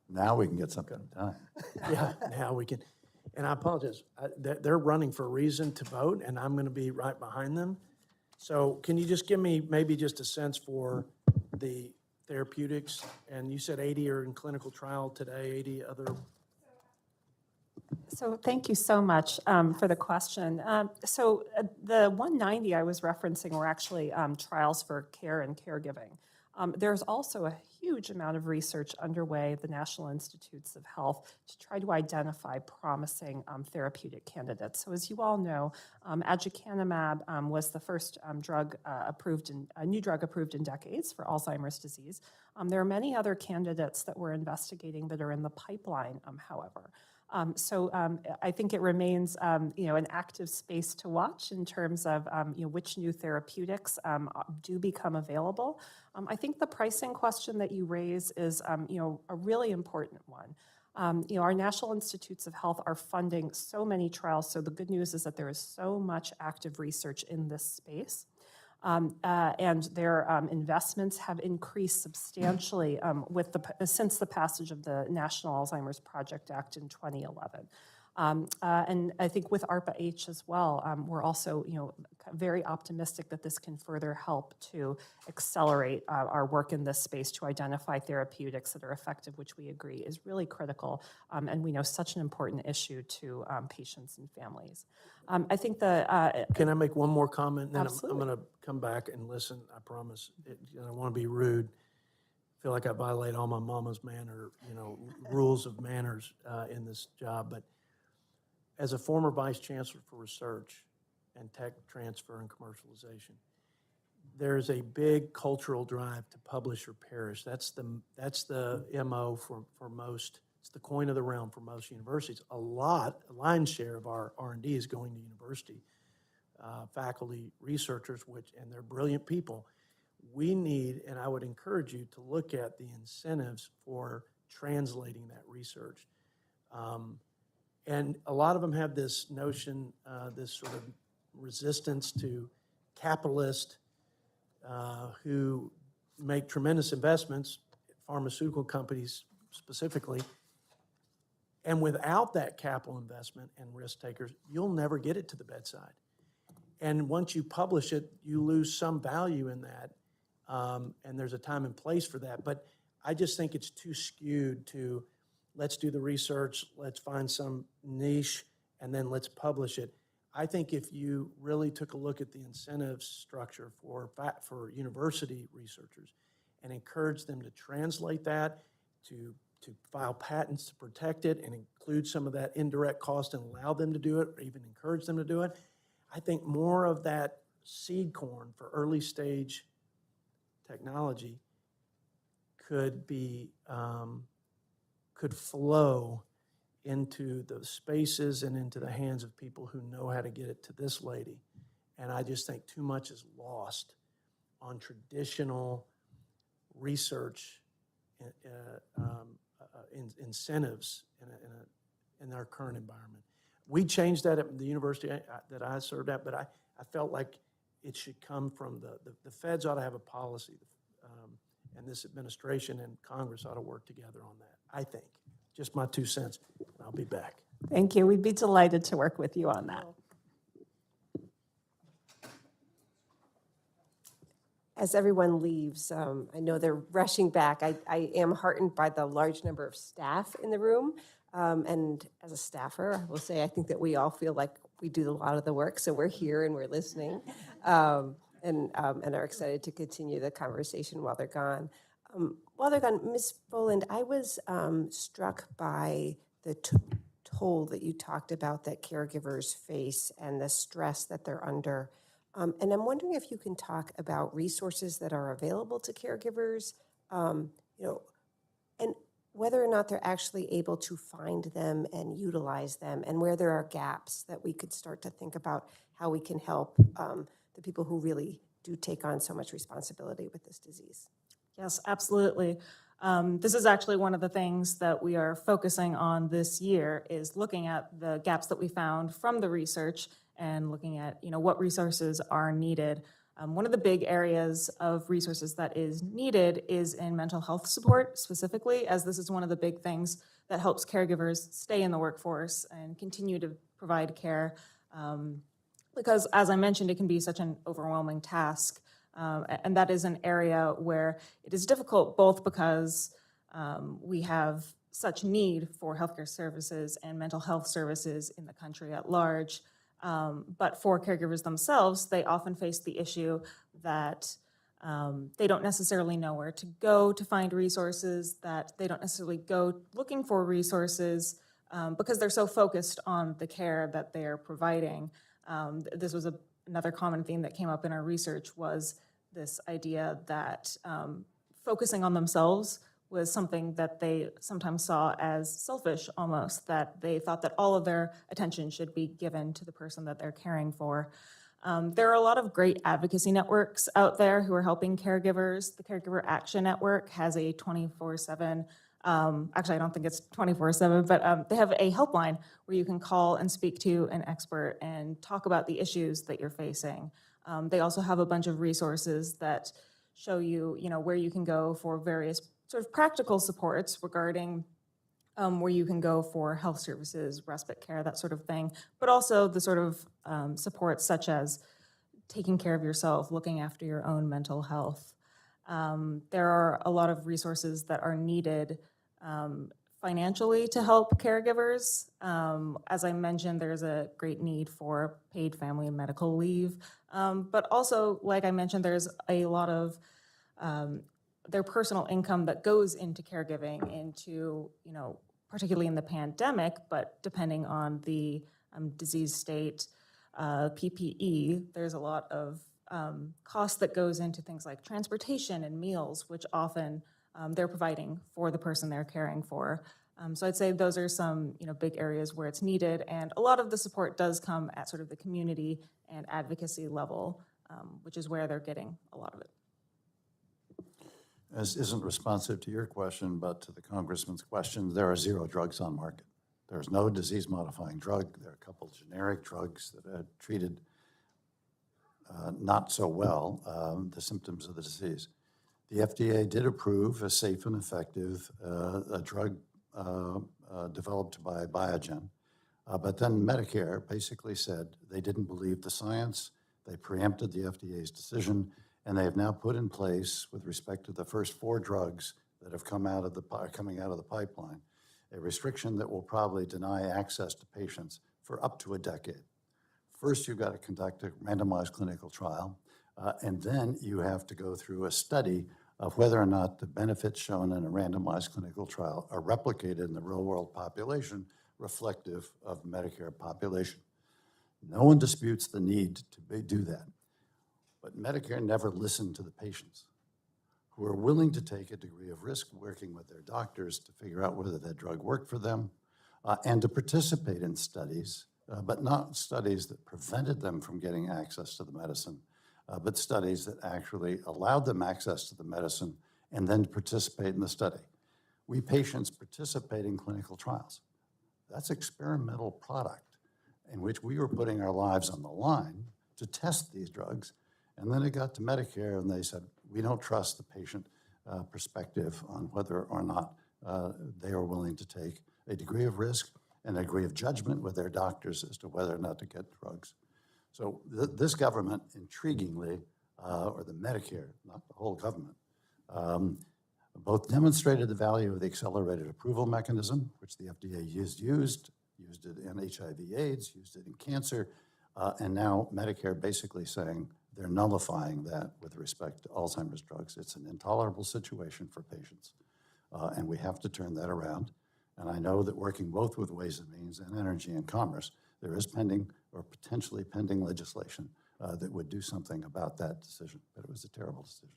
Now we can get something done. Yeah, now we can. And I apologize. They're running for a reason to vote, and I'm going to be right behind them. So can you just give me maybe just a sense for the therapeutics? And you said 80 are in clinical trial today, 80 other. So thank you so much for the question. The 190 I was referencing were actually trials for care and caregiving. There's also a huge amount of research underway at the National Institutes of Health to try to identify promising therapeutic candidates. So as you all know, aducanumab was the first new drug approved in decades for Alzheimer's disease. There are many other candidates that we're investigating that are in the pipeline, however. I think it remains, an active space to watch in terms of, which new therapeutics do become available. I think the pricing question that you raise is, a really important one. Our National Institutes of Health are funding so many trials, so the good news is that there is so much active research in this space. And their investments have increased substantially since the passage of the National Alzheimer's Project Act in 2011. And I think with ARPA-H as well, we're also, very optimistic that this can further help to accelerate our work in this space to identify therapeutics that are effective, which we agree is really critical, and we know such an important issue to patients and families. I think Can I make one more comment? Then I'm Absolutely. going to come back and listen, I promise. I don't want to be rude. I feel like I violate all my mama's rules of manners in this job. But as a former vice chancellor for research and tech transfer and commercialization, there's a big cultural drive to publish or perish. That's the MO for most. It's the coin of the realm for most universities. A lion's share of our R&D is going to university faculty, researchers, and they're brilliant people. We need, and I would encourage you to look at the incentives for translating that research. And a lot of them have this notion, this sort of resistance to capitalists who make tremendous investments, pharmaceutical companies specifically. And without that capital investment and risk takers, you'll never get it to the bedside. And once you publish it, you lose some value in that. And there's a time and place for that. But I just think it's too skewed to let's do the research, let's find some niche, and then let's publish it. I think if you really took a look at the incentive structure for university researchers and encourage them to translate that to file patents to protect it and include some of that indirect cost and allow them to do it, or even encourage them to do it. I think more of that seed corn for early stage technology could be, could flow into the spaces and into the hands of people who know how to get it to this lady. And I just think too much is lost on traditional research incentives in our current environment. We changed that at the university that I served at, but I felt like it should come from the feds ought to have a policy, and this administration and Congress ought to work together on that, I think. Just my 2 cents. I'll be back. Thank you. We'd be delighted to work with you on that. As everyone leaves, I know they're rushing back. I am heartened by the large number of staff in the room. And as a staffer, I will say I think that we all feel like we do a lot of the work, so we're here and we're listening, and are excited to continue the conversation while they're gone. Ms. Boland, I was struck by the toll that you talked about that caregivers face and the stress that they're under. And I'm wondering if you can talk about resources that are available to caregivers, and whether or not they're actually able to find them and utilize them, and where there are gaps that we could start to think about how we can help the people who really do take on so much responsibility with this disease. Yes, absolutely. This is actually one of the things that we are focusing on this year, is looking at the gaps that we found from the research and looking at, what resources are needed. One of the big areas of resources that is needed is in mental health support specifically, as this is one of the big things that helps caregivers stay in the workforce and continue to provide care. Because as I mentioned, it can be such an overwhelming task. And that is an area where it is difficult, both because we have such need for healthcare services and mental health services in the country at large. But for caregivers themselves, they often face the issue that they don't necessarily know where to go to find resources, that they don't necessarily go looking for resources because they're so focused on the care that they are providing. This was another common theme that came up in our research, was this idea that focusing on themselves was something that they sometimes saw as selfish almost, that they thought that all of their attention should be given to the person that they're caring for. There are a lot of great advocacy networks out there who are helping caregivers. The Caregiver Action Network has a 24/7, actually I don't think it's 24/7, but they have a helpline where you can call and speak to an expert and talk about the issues that you're facing. They also have a bunch of resources that show you, where you can go for various sort of practical supports regarding where you can go for health services, respite care, that sort of thing, but also the sort of supports such as taking care of yourself, looking after your own mental health. There are a lot of resources that are needed financially to help caregivers. As I mentioned, there's a great need for paid family and medical leave, but also, like I mentioned, there's a lot of their personal income that goes into caregiving, into, particularly in the pandemic, but depending on the disease state, PPE, there's a lot of cost that goes into things like transportation and meals, which often they're providing for the person they're caring for. So I'd say those are some, big areas where it's needed, and a lot of the support does come at sort of the community and advocacy level, which is where they're getting a lot of it. This isn't responsive to your question, but to the Congressman's question, there are 0 drugs on market. There's no disease-modifying drug. There are a couple generic drugs that are treated not so well the symptoms of the disease. The FDA did approve a safe and effective a drug developed by Biogen, but then Medicare basically said they didn't believe the science. They preempted the FDA's decision, and they have now put in place, with respect to the first 4 drugs that have coming out of the pipeline, a restriction that will probably deny access to patients for up to a decade. First, you've got to conduct a randomized clinical trial, and then you have to go through a study of whether or not the benefits shown in a randomized clinical trial are replicated in the real-world population reflective of Medicare population. No one disputes the need to do that, but Medicare never listened to the patients who are willing to take a degree of risk working with their doctors to figure out whether that drug worked for them, and to participate in studies, but not studies that prevented them from getting access to the medicine, but studies that actually allowed them access to the medicine and then to participate in the study. We patients participate in clinical trials. That's experimental product in which we were putting our lives on the line to test these drugs. And then it got to Medicare and they said, we don't trust the patient perspective on whether or not they are willing to take a degree of risk and a degree of judgment with their doctors as to whether or not to get drugs. So this government, intriguingly, or the Medicare, not the whole government, both demonstrated the value of the accelerated approval mechanism, which the FDA used it in HIV/AIDS, used it in cancer, and now Medicare basically saying they're nullifying that with respect to Alzheimer's drugs. It's an intolerable situation for patients, and we have to turn that around. And I know that working both with Ways and Means and Energy and Commerce, there is pending or potentially pending legislation that would do something about that decision, but it was a terrible decision.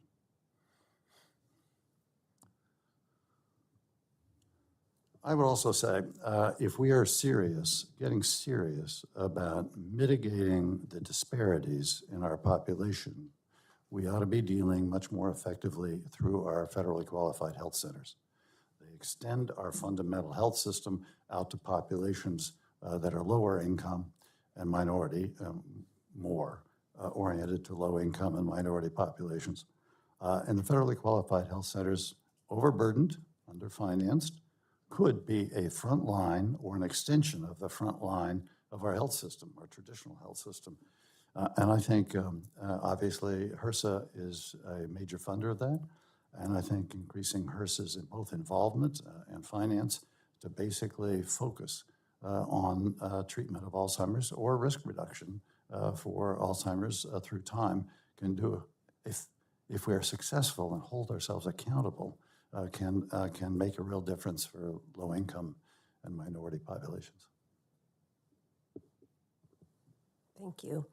I would also say, if we are getting serious about mitigating the disparities in our population, we ought to be dealing much more effectively through our federally qualified health centers. They extend our fundamental health system out to populations that are lower income and minority, more oriented to low income and minority populations. And the federally qualified health centers, overburdened, underfinanced, could be a front line or an extension of the front line of our health system, our traditional health system. And I think, obviously, HRSA is a major funder of that. And I think increasing HRSA's in both involvement and finance to basically focus on treatment of Alzheimer's or risk reduction for Alzheimer's through time can do, if we are successful and hold ourselves accountable, can make a real difference for low-income and minority populations. Thank you.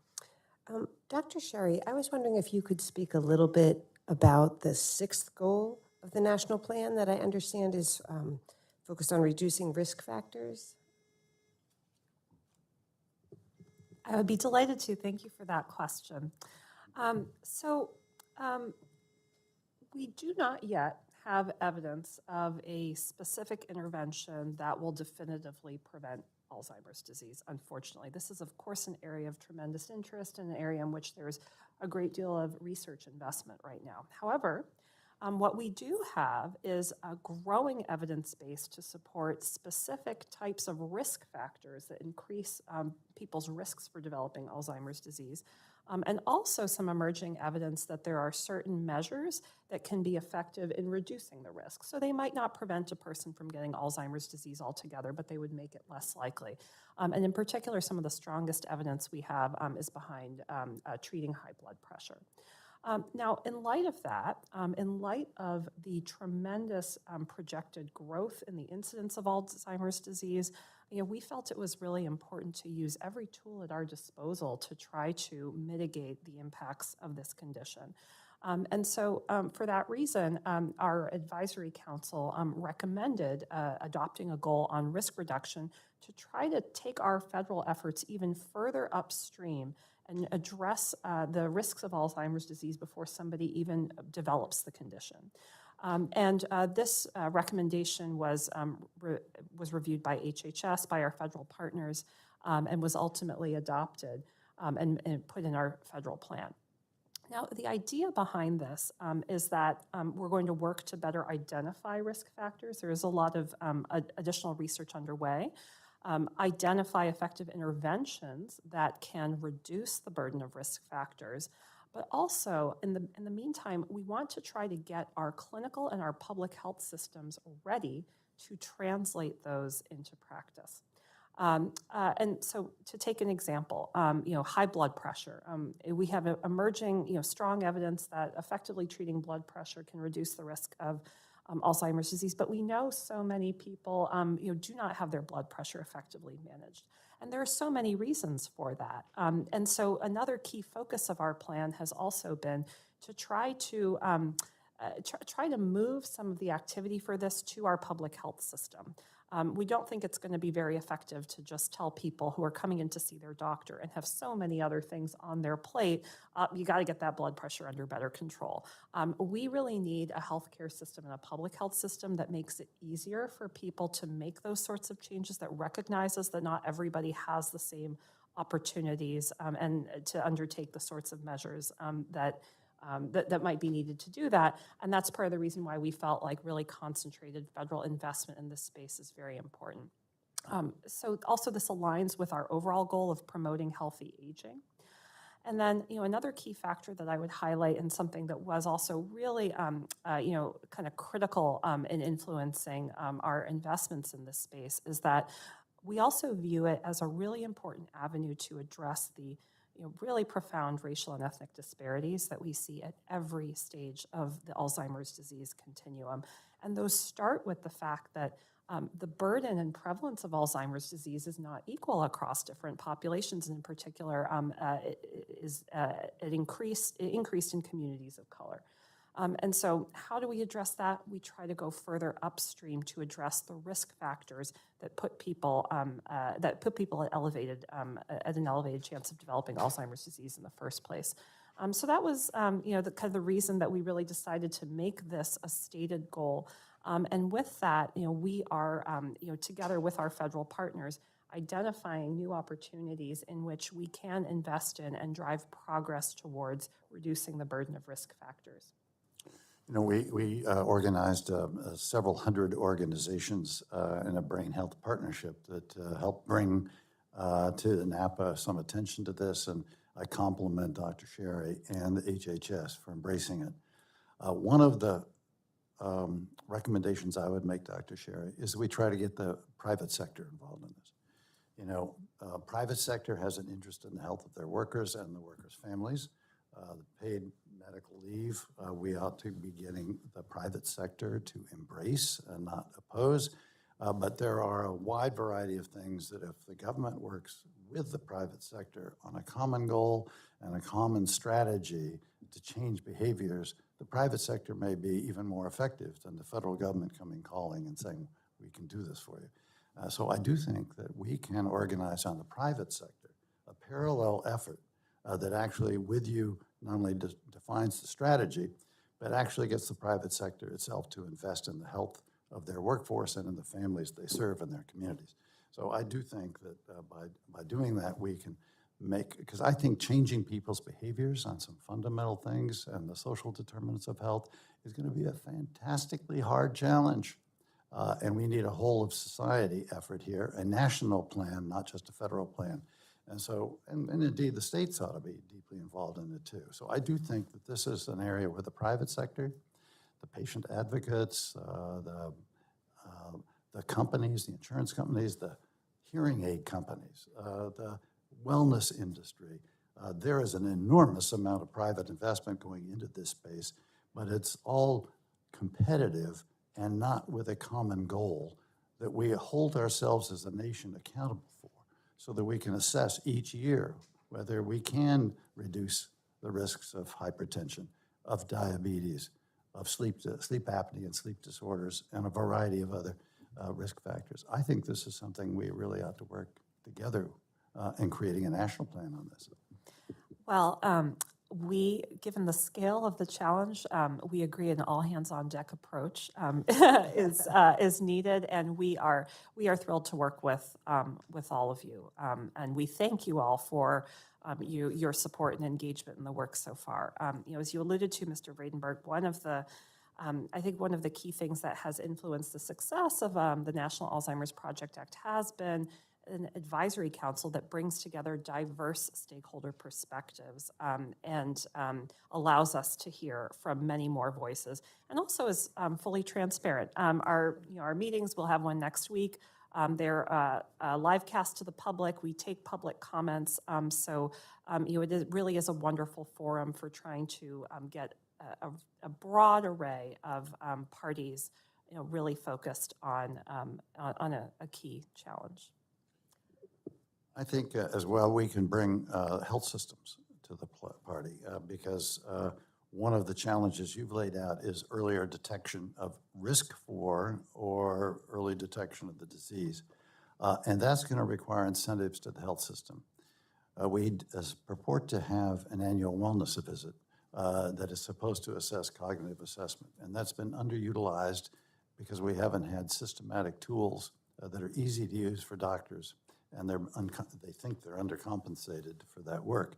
Dr. Sherry, I was wondering if you could speak a little bit about the sixth goal of the national plan that I understand is focused on reducing risk factors. I would be delighted to. Thank you for that question. We do not yet have evidence of a specific intervention that will definitively prevent Alzheimer's disease, unfortunately. This is, of course, an area of tremendous interest and an area in which there's a great deal of research investment right now. However, what we do have is a growing evidence base to support specific types of risk factors that increase people's risks for developing Alzheimer's disease, and also some emerging evidence that there are certain measures that can be effective in reducing the risk. So they might not prevent a person from getting Alzheimer's disease altogether, but they would make it less likely. And in particular, some of the strongest evidence we have is behind treating high blood pressure. Now, in light of that, in light of the tremendous projected growth in the incidence of Alzheimer's disease, we felt it was really important to use every tool at our disposal to try to mitigate the impacts of this condition. And so for that reason, our advisory council recommended adopting a goal on risk reduction to try to take our federal efforts even further upstream and address the risks of Alzheimer's disease before somebody even develops the condition. This recommendation was reviewed by HHS, by our federal partners, and was ultimately adopted and put in our federal plan. Now, the idea behind this is that we're going to work to better identify risk factors. There is a lot of additional research underway. Identify effective interventions that can reduce the burden of risk factors. But also, in the meantime, we want to try to get our clinical and our public health systems ready to translate those into practice. And so to take an example, high blood pressure. We have emerging, strong evidence that effectively treating blood pressure can reduce the risk of Alzheimer's disease. But we know so many people, do not have their blood pressure effectively managed. And there are so many reasons for that. And so another key focus of our plan has also been to try to move some of the activity for this to our public health system. We don't think it's going to be very effective to just tell people who are coming in to see their doctor and have so many other things on their plate, you got to get that blood pressure under better control. We really need a healthcare system and a public health system that makes it easier for people to make those sorts of changes, that recognizes that not everybody has the same opportunities and to undertake the sorts of measures that might be needed to do that. And that's part of the reason why we felt like really concentrated federal investment in this space is very important. So also this aligns with our overall goal of promoting healthy aging. And then, another key factor that I would highlight, and something that was also really, kind of critical in influencing our investments in this space, is that we also view it as a really important avenue to address the really profound racial and ethnic disparities that we see at every stage of the Alzheimer's disease continuum. And those start with the fact that the burden and prevalence of Alzheimer's disease is not equal across different populations, and in particular, it increased in communities of color. And so how do we address that? We try to go further upstream to address the risk factors that put people at an elevated chance of developing Alzheimer's disease in the first place. So that was the reason that we really decided to make this a stated goal. And with that, we are together with our federal partners identifying new opportunities in which we can invest in and drive progress towards reducing the burden of risk factors. We organized several hundred organizations in a brain health partnership that helped bring to NAPA some attention to this, and I compliment Dr. Sherry and the HHS for embracing it. One of the recommendations I would make, Dr. Sherry, is we try to get the private sector involved in this. Private sector has an interest in the health of their workers and the workers' families. The paid medical leave, we ought to be getting the private sector to embrace and not oppose. But there are a wide variety of things that if the government works with the private sector on a common goal and a common strategy to change behaviors, the private sector may be even more effective than the federal government coming calling and saying, we can do this for you. So I do think that we can organize on the private sector a parallel effort that actually with you not only defines the strategy, but actually gets the private sector itself to invest in the health of their workforce and in the families they serve in their communities. So I do think that by doing that, we can because I think changing people's behaviors on some fundamental things and the social determinants of health is going to be a fantastically hard challenge. And we need a whole of society effort here, a national plan, not just a federal plan. And so, and indeed, the states ought to be deeply involved in it too. So I do think that this is an area where the private sector, the patient advocates, the companies, the insurance companies, the hearing aid companies, the wellness industry, there is an enormous amount of private investment going into this space, but it's all competitive and not with a common goal that we hold ourselves as a nation accountable for, so that we can assess each year whether we can reduce the risks of hypertension, of diabetes, of sleep apnea and sleep disorders, and a variety of other risk factors. I think this is something we really ought to work together in creating a national plan on this. Well, given the scale of the challenge, we agree an all-hands-on-deck approach is needed, and we are thrilled to work with all of you. And we thank you all for your support and engagement in the work so far. As you alluded to, Mr. Vredenberg, I think one of the key things that has influenced the success of the National Alzheimer's Project Act has been an advisory council that brings together diverse stakeholder perspectives and allows us to hear from many more voices, and also is fully transparent. Our meetings, we'll have one next week, They're live cast to the public. We take public comments. It really is a wonderful forum for trying to get a broad array of parties, really focused on a key challenge. I think as well, we can bring health systems to the party because one of the challenges you've laid out is earlier detection of risk for or early detection of the disease. And that's going to require incentives to the health system. We purport to have an annual wellness visit that is supposed to assess cognitive assessment. And that's been underutilized because we haven't had systematic tools that are easy to use for doctors. And they think they're undercompensated for that work.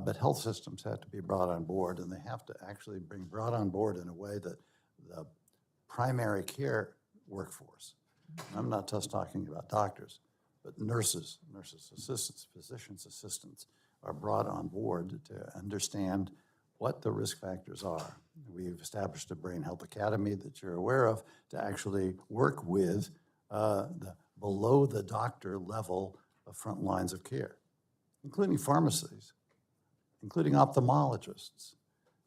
But health systems have to be brought on board, and they have to actually be brought on board in a way that the primary care workforce, I'm not just talking about doctors, but nurses assistants, physicians assistants, are brought on board to understand what the risk factors are. We've established a Brain Health Academy that you're aware of to actually work with the below the doctor level of front lines of care, including pharmacies, including ophthalmologists,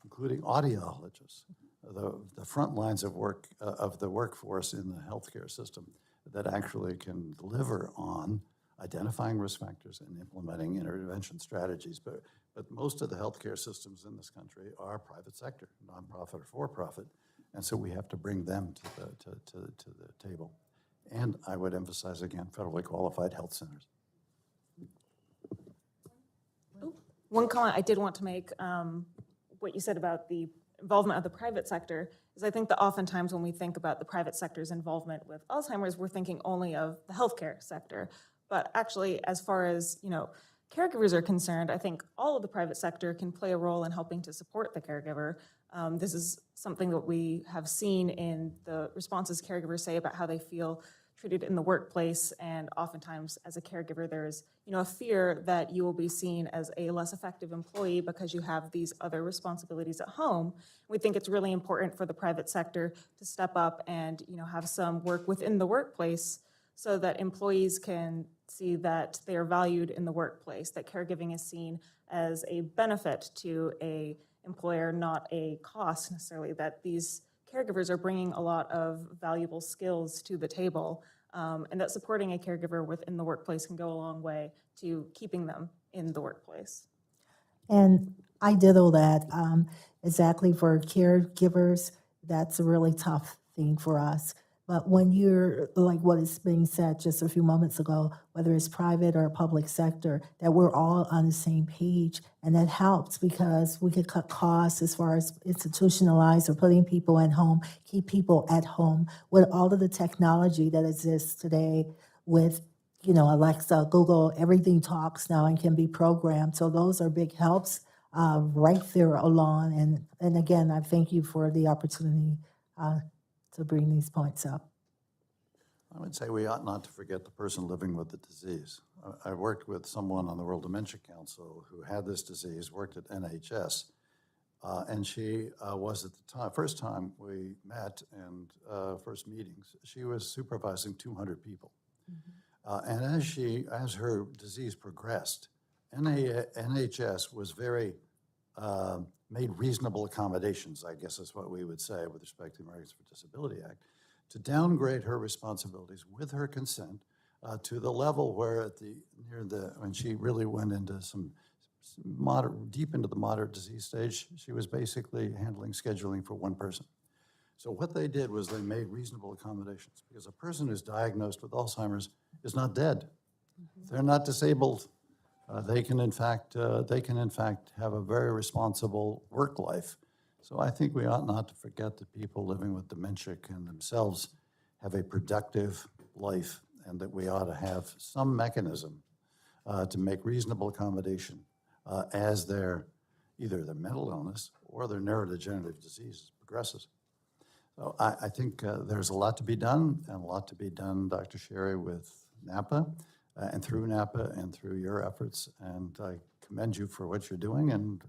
including audiologists, the front lines of work of the workforce in the healthcare system that actually can deliver on identifying risk factors and implementing intervention strategies. But most of the healthcare systems in this country are private sector, nonprofit or for-profit, and so we have to bring them to the table. And I would emphasize again, federally qualified health centers. One comment I did want to make, what you said about the involvement of the private sector, is I think that oftentimes when we think about the private sector's involvement with Alzheimer's, we're thinking only of the healthcare sector. But actually, as far as caregivers are concerned, I think all of the private sector can play a role in helping to support the caregiver. This is something that we have seen in the responses caregivers say about how they feel treated in the workplace, and oftentimes as a caregiver there's a fear that you will be seen as a less effective employee because you have these other responsibilities at home. We think it's really important for the private sector to step up and have some work within the workplace so that employees can see that they are valued in the workplace, that caregiving is seen as a benefit to a employer, not a cost necessarily, that these caregivers are bringing a lot of valuable skills to the table, and that supporting a caregiver within the workplace can go a long way to keeping them in the workplace. And I ditto that. Exactly, for caregivers, that's a really tough thing for us. But when you're, like what is being said just a few moments ago, whether it's private or public sector, that we're all on the same page. And that helps because we could cut costs as far as institutionalized or putting people at home, keep people at home. With all of the technology that exists today with, Alexa, Google, everything talks now and can be programmed. So those are big helps right there along. And again, I thank you for the opportunity to bring these points up. I would say we ought not to forget the person living with the disease. I worked with someone on the World Dementia Council who had this disease, worked at NHS, and she was at the first time we met and first meetings, she was supervising 200 people. And as her disease progressed, NHS was very made reasonable accommodations, I guess is what we would say with respect to the Americans with Disability Act, to downgrade her responsibilities with her consent to the level where when she really went into some deep into the moderate disease stage, she was basically handling scheduling for one person. So what they did was they made reasonable accommodations, because a person who's diagnosed with Alzheimer's is not dead. They're not disabled. They can in fact have a very responsible work life. So I think we ought not to forget that people living with dementia can themselves have a productive life, and that we ought to have some mechanism to make reasonable accommodation as either their mental illness or their neurodegenerative disease progresses. So I think there's a lot to be done, and a lot to be done, Dr. Sherry, with NAPA. And through NAPA and through your efforts, and I commend you for what you're doing and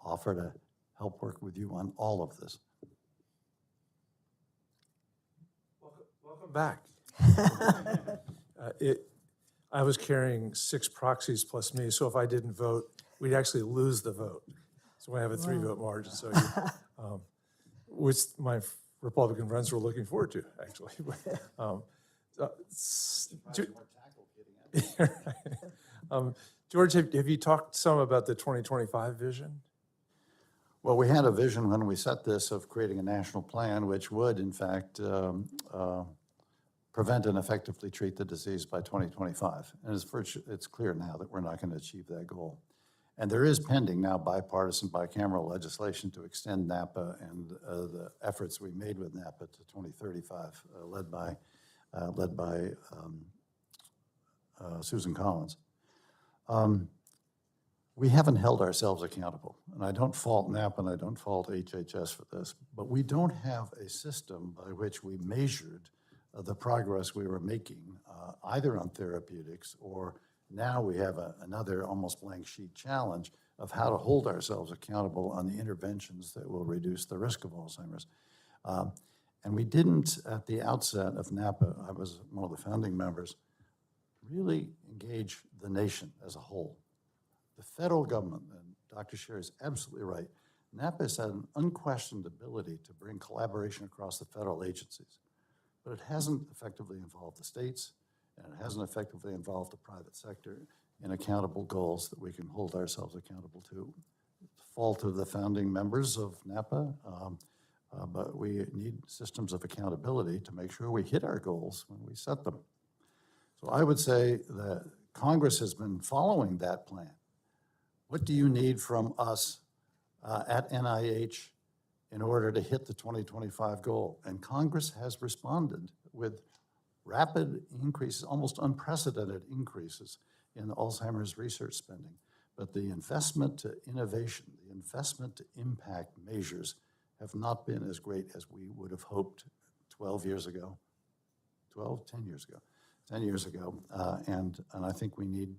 offer to help work with you on all of this. Welcome back. I was carrying 6 proxies plus me, so if I didn't vote, we'd actually lose the vote. So I have a 3-vote margin, so which my Republican friends were looking forward to, actually. George, have you talked some about the 2025 vision? Well, we had a vision when we set this of creating a national plan, which would, in fact, prevent and effectively treat the disease by 2025. And it's clear now that we're not going to achieve that goal. And there is pending now bipartisan, bicameral legislation to extend NAPA and the efforts we made with NAPA to 2035, led by Susan Collins. We haven't held ourselves accountable, and I don't fault NAPA and I don't fault HHS for this, but we don't have a system by which we measured the progress we were making, either on therapeutics or now we have another almost blank sheet challenge of how to hold ourselves accountable on the interventions that will reduce the risk of Alzheimer's. And we didn't, at the outset of NAPA, I was one of the founding members, really engage the nation as a whole. The federal government, and Dr. Sherry is absolutely right, NAPA has had an unquestioned ability to bring collaboration across the federal agencies, but it hasn't effectively involved the states, and it hasn't effectively involved the private sector in accountable goals that we can hold ourselves accountable to. It's the fault of the founding members of NAPA, but we need systems of accountability to make sure we hit our goals when we set them. So I would say that Congress has been following that plan. What do you need from us at NIH in order to hit the 2025 goal? And Congress has responded with rapid increases, almost unprecedented increases in Alzheimer's research spending. But the investment to innovation, the investment to impact measures have not been as great as we would have hoped 10 years ago. And I think we need,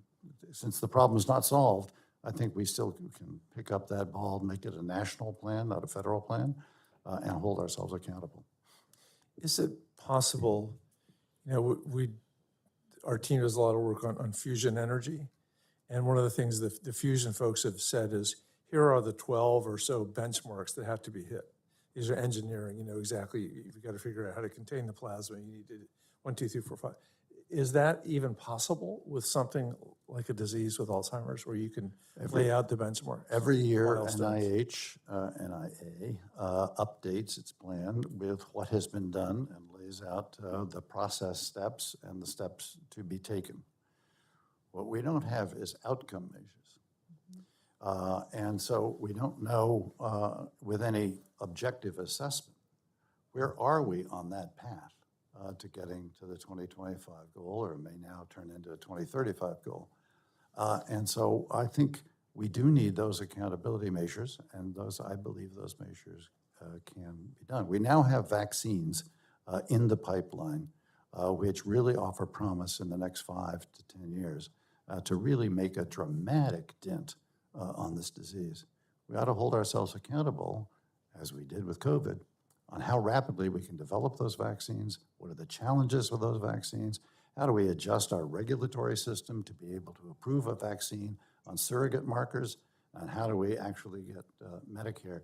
since the problem is not solved, I think we still can pick up that ball, make it a national plan, not a federal plan, and hold ourselves accountable. Is it possible, our team does a lot of work on fusion energy, and one of the things the fusion folks have said is, here are the 12 or so benchmarks that have to be hit. These are engineering, exactly, you've got to figure out how to contain the plasma, you need to 1, 2, 3, 4, 5. Is that even possible with something like a disease with Alzheimer's where you can lay out the benchmark? Every year, milestones? NIA updates its plan with what has been done and lays out the process steps and the steps to be taken. What we don't have is outcome measures. And so we don't know with any objective assessment, where are we on that path to getting to the 2025 goal, or it may now turn into a 2035 goal. And so I think we do need those accountability measures, and I believe those measures can be done. We now have vaccines in the pipeline, which really offer promise in the next 5 to 10 years to really make a dramatic dent on this disease. We ought to hold ourselves accountable, as we did with COVID, on how rapidly we can develop those vaccines, what are the challenges with those vaccines, how do we adjust our regulatory system to be able to approve a vaccine on surrogate markers, and how do we actually get Medicare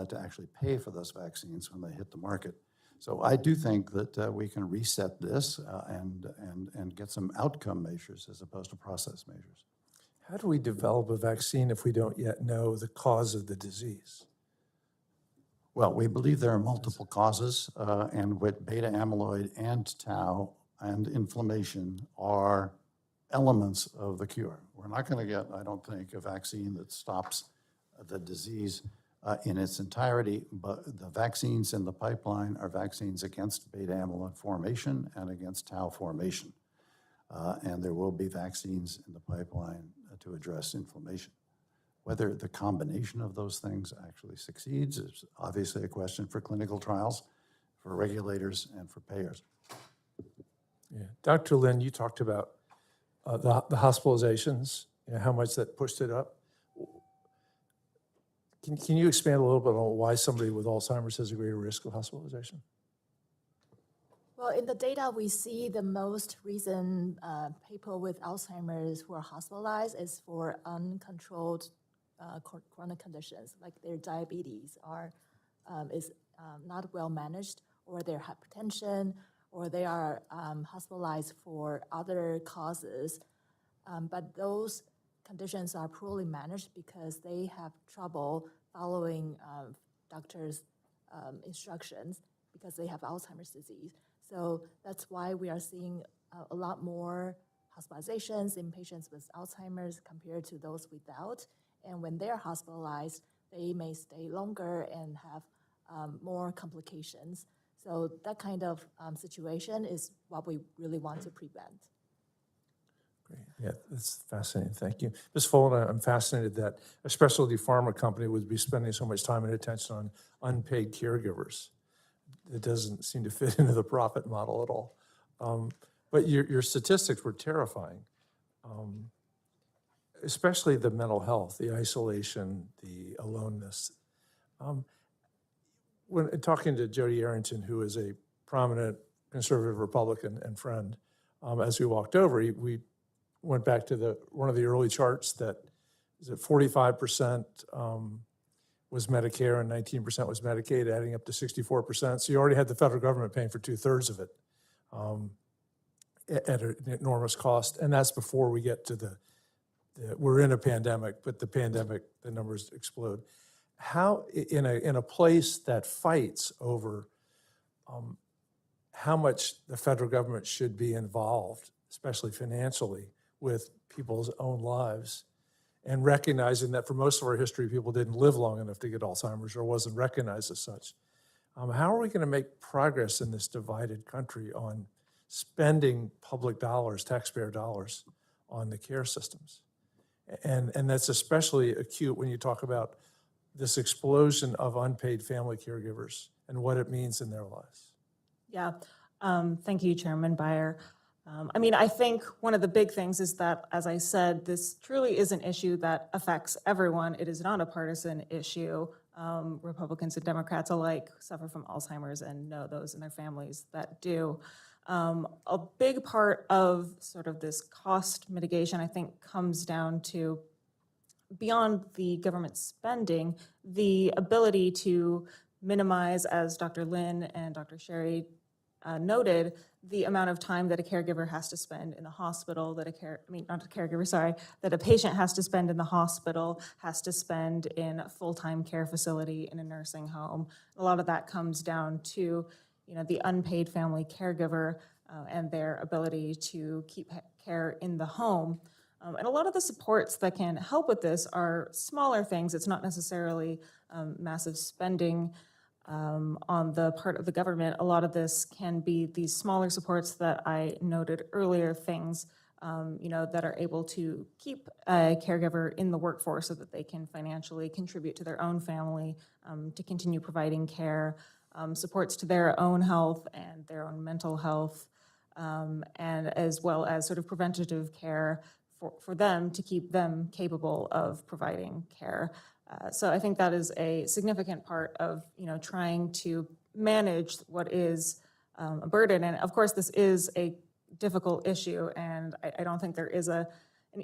to actually pay for those vaccines when they hit the market. So I do think that we can reset this and get some outcome measures as opposed to process measures. How do we develop a vaccine if we don't yet know the cause of the disease? Well, we believe there are multiple causes, and with beta amyloid and tau and inflammation are elements of the cure. We're not going to get, I don't think, a vaccine that stops the disease in its entirety, but the vaccines in the pipeline are vaccines against beta amyloid formation and against tau formation. And there will be vaccines in the pipeline to address inflammation. Whether the combination of those things actually succeeds is obviously a question for clinical trials, for regulators, and for payers. Yeah. Dr. Lin, you talked about the hospitalizations, how much that pushed it up. Can you expand a little bit on why somebody with Alzheimer's has a greater risk of hospitalization? Well, in the data, we see the most recent people with Alzheimer's who are hospitalized is for uncontrolled chronic conditions, like their diabetes is not well managed, or their hypertension, or they are hospitalized for other causes. But those conditions are poorly managed because they have trouble following doctors' instructions because they have Alzheimer's disease. So that's why we are seeing a lot more hospitalizations in patients with Alzheimer's compared to those without. And when they're hospitalized, they may stay longer and have more complications. So that kind of situation is what we really want to prevent. Great. Yeah, that's fascinating. Thank you. Ms. Folden, I'm fascinated that a specialty pharma company would be spending so much time and attention on unpaid caregivers. It doesn't seem to fit into the profit model at all. But your statistics were terrifying, especially the mental health, the isolation, the aloneness. When talking to Jody Arrington, who is a prominent conservative Republican and friend, as we walked over, we went back to one of the early charts that is it 45% was Medicare and 19% was Medicaid, adding up to 64%. So you already had the federal government paying for 2/3 of it at an enormous cost. And that's before we get to we're in a pandemic, but the numbers explode. How, in a place that fights over how much the federal government should be involved, especially financially, with people's own lives, and recognizing that for most of our history, people didn't live long enough to get Alzheimer's or wasn't recognized as such. How are we going to make progress in this divided country on spending public dollars, taxpayer dollars, on the care systems? And that's especially acute when you talk about this explosion of unpaid family caregivers and what it means in their lives. Yeah, thank you, Chairman Beyer. I think one of the big things is that, as I said, this truly is an issue that affects everyone. It is not a partisan issue. Republicans and Democrats alike suffer from Alzheimer's and know those in their families that do. A big part of sort of this cost mitigation, I think, comes down to, beyond the government spending, the ability to minimize, as Dr. Lin and Dr. Sherry noted, the amount of time that a caregiver has to spend in the hospital, that a patient has to spend in the hospital, has to spend in a full-time care facility, in a nursing home. A lot of that comes down to, the unpaid family caregiver and their ability to keep care in the home. And a lot of the supports that can help with this are smaller things. It's not necessarily massive spending on the part of the government. A lot of this can be these smaller supports that I noted earlier, things that are able to keep a caregiver in the workforce so that they can financially contribute to their own family, to continue providing care, supports to their own health and their own mental health, and as well as sort of preventative care for them to keep them capable of providing care. So I think that is a significant part of, trying to manage what is a burden. And of course, this is a difficult issue, and I don't think there is an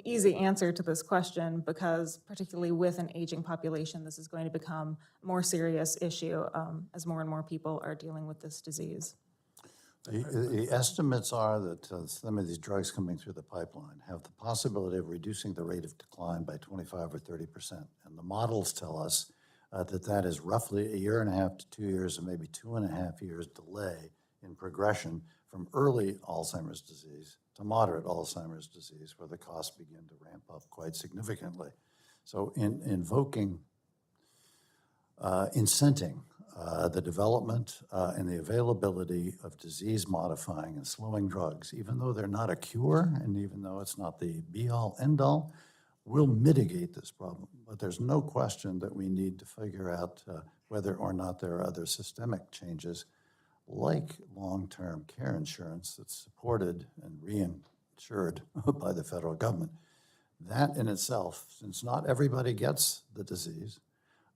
easy answer to this question, because particularly with an aging population, this is going to become a more serious issue as more and more people are dealing with this disease. The estimates are that some of these drugs coming through the pipeline have the possibility of reducing the rate of decline by 25 or 30%. And the models tell us that is roughly 1.5 to 2 years, and maybe 2.5 years delay in progression from early Alzheimer's disease to moderate Alzheimer's disease, where the costs begin to ramp up quite significantly. So in incenting the development and the availability of disease-modifying and slowing drugs, even though they're not a cure and even though it's not the be-all, end-all, will mitigate this problem. But there's no question that we need to figure out whether or not there are other systemic changes, like long-term care insurance that's supported and reinsured by the federal government. That in itself, since not everybody gets the disease,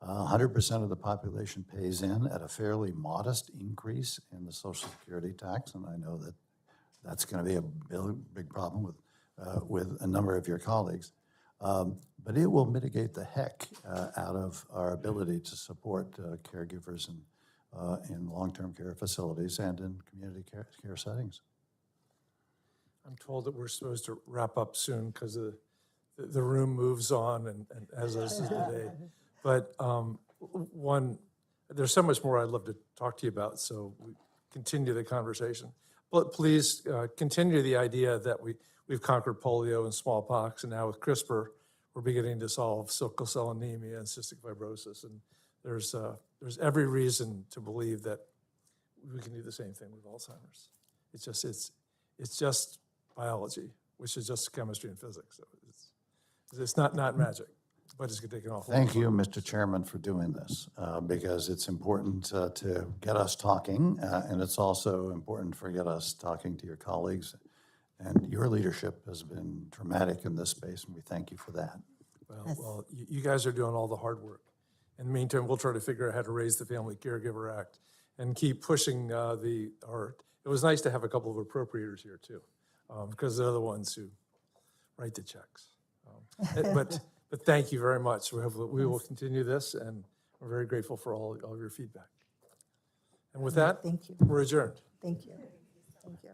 100% of the population pays in at a fairly modest increase in the Social Security tax, and I know that that's going to be a big problem with a number of your colleagues. But it will mitigate the heck out of our ability to support caregivers in long-term care facilities and in community care settings. I'm told that we're supposed to wrap up soon because the room moves on and as is today. But there's so much more I'd love to talk to you about, so we continue the conversation. But please continue the idea that we've conquered polio and smallpox, and now with CRISPR, we're beginning to solve sickle cell anemia and cystic fibrosis. And there's every reason to believe that we can do the same thing with Alzheimer's. It's just biology, which is just chemistry and physics. So it's not magic, but it's going to take an awful lot. Thank you, Mr. Chairman, for doing this, because it's important to get us talking, and it's also important for get us talking to your colleagues. And your leadership has been dramatic in this space, and we thank you for that. Well, you guys are doing all the hard work. In the meantime, we'll try to figure out how to raise the Family Caregiver Act and keep pushing it was nice to have a couple of appropriators here too, because they're the ones who write the checks. But thank you very much. We will continue this, and we're very grateful for all of your feedback. And with that, Thank you. we're adjourned. Thank you. Thank you.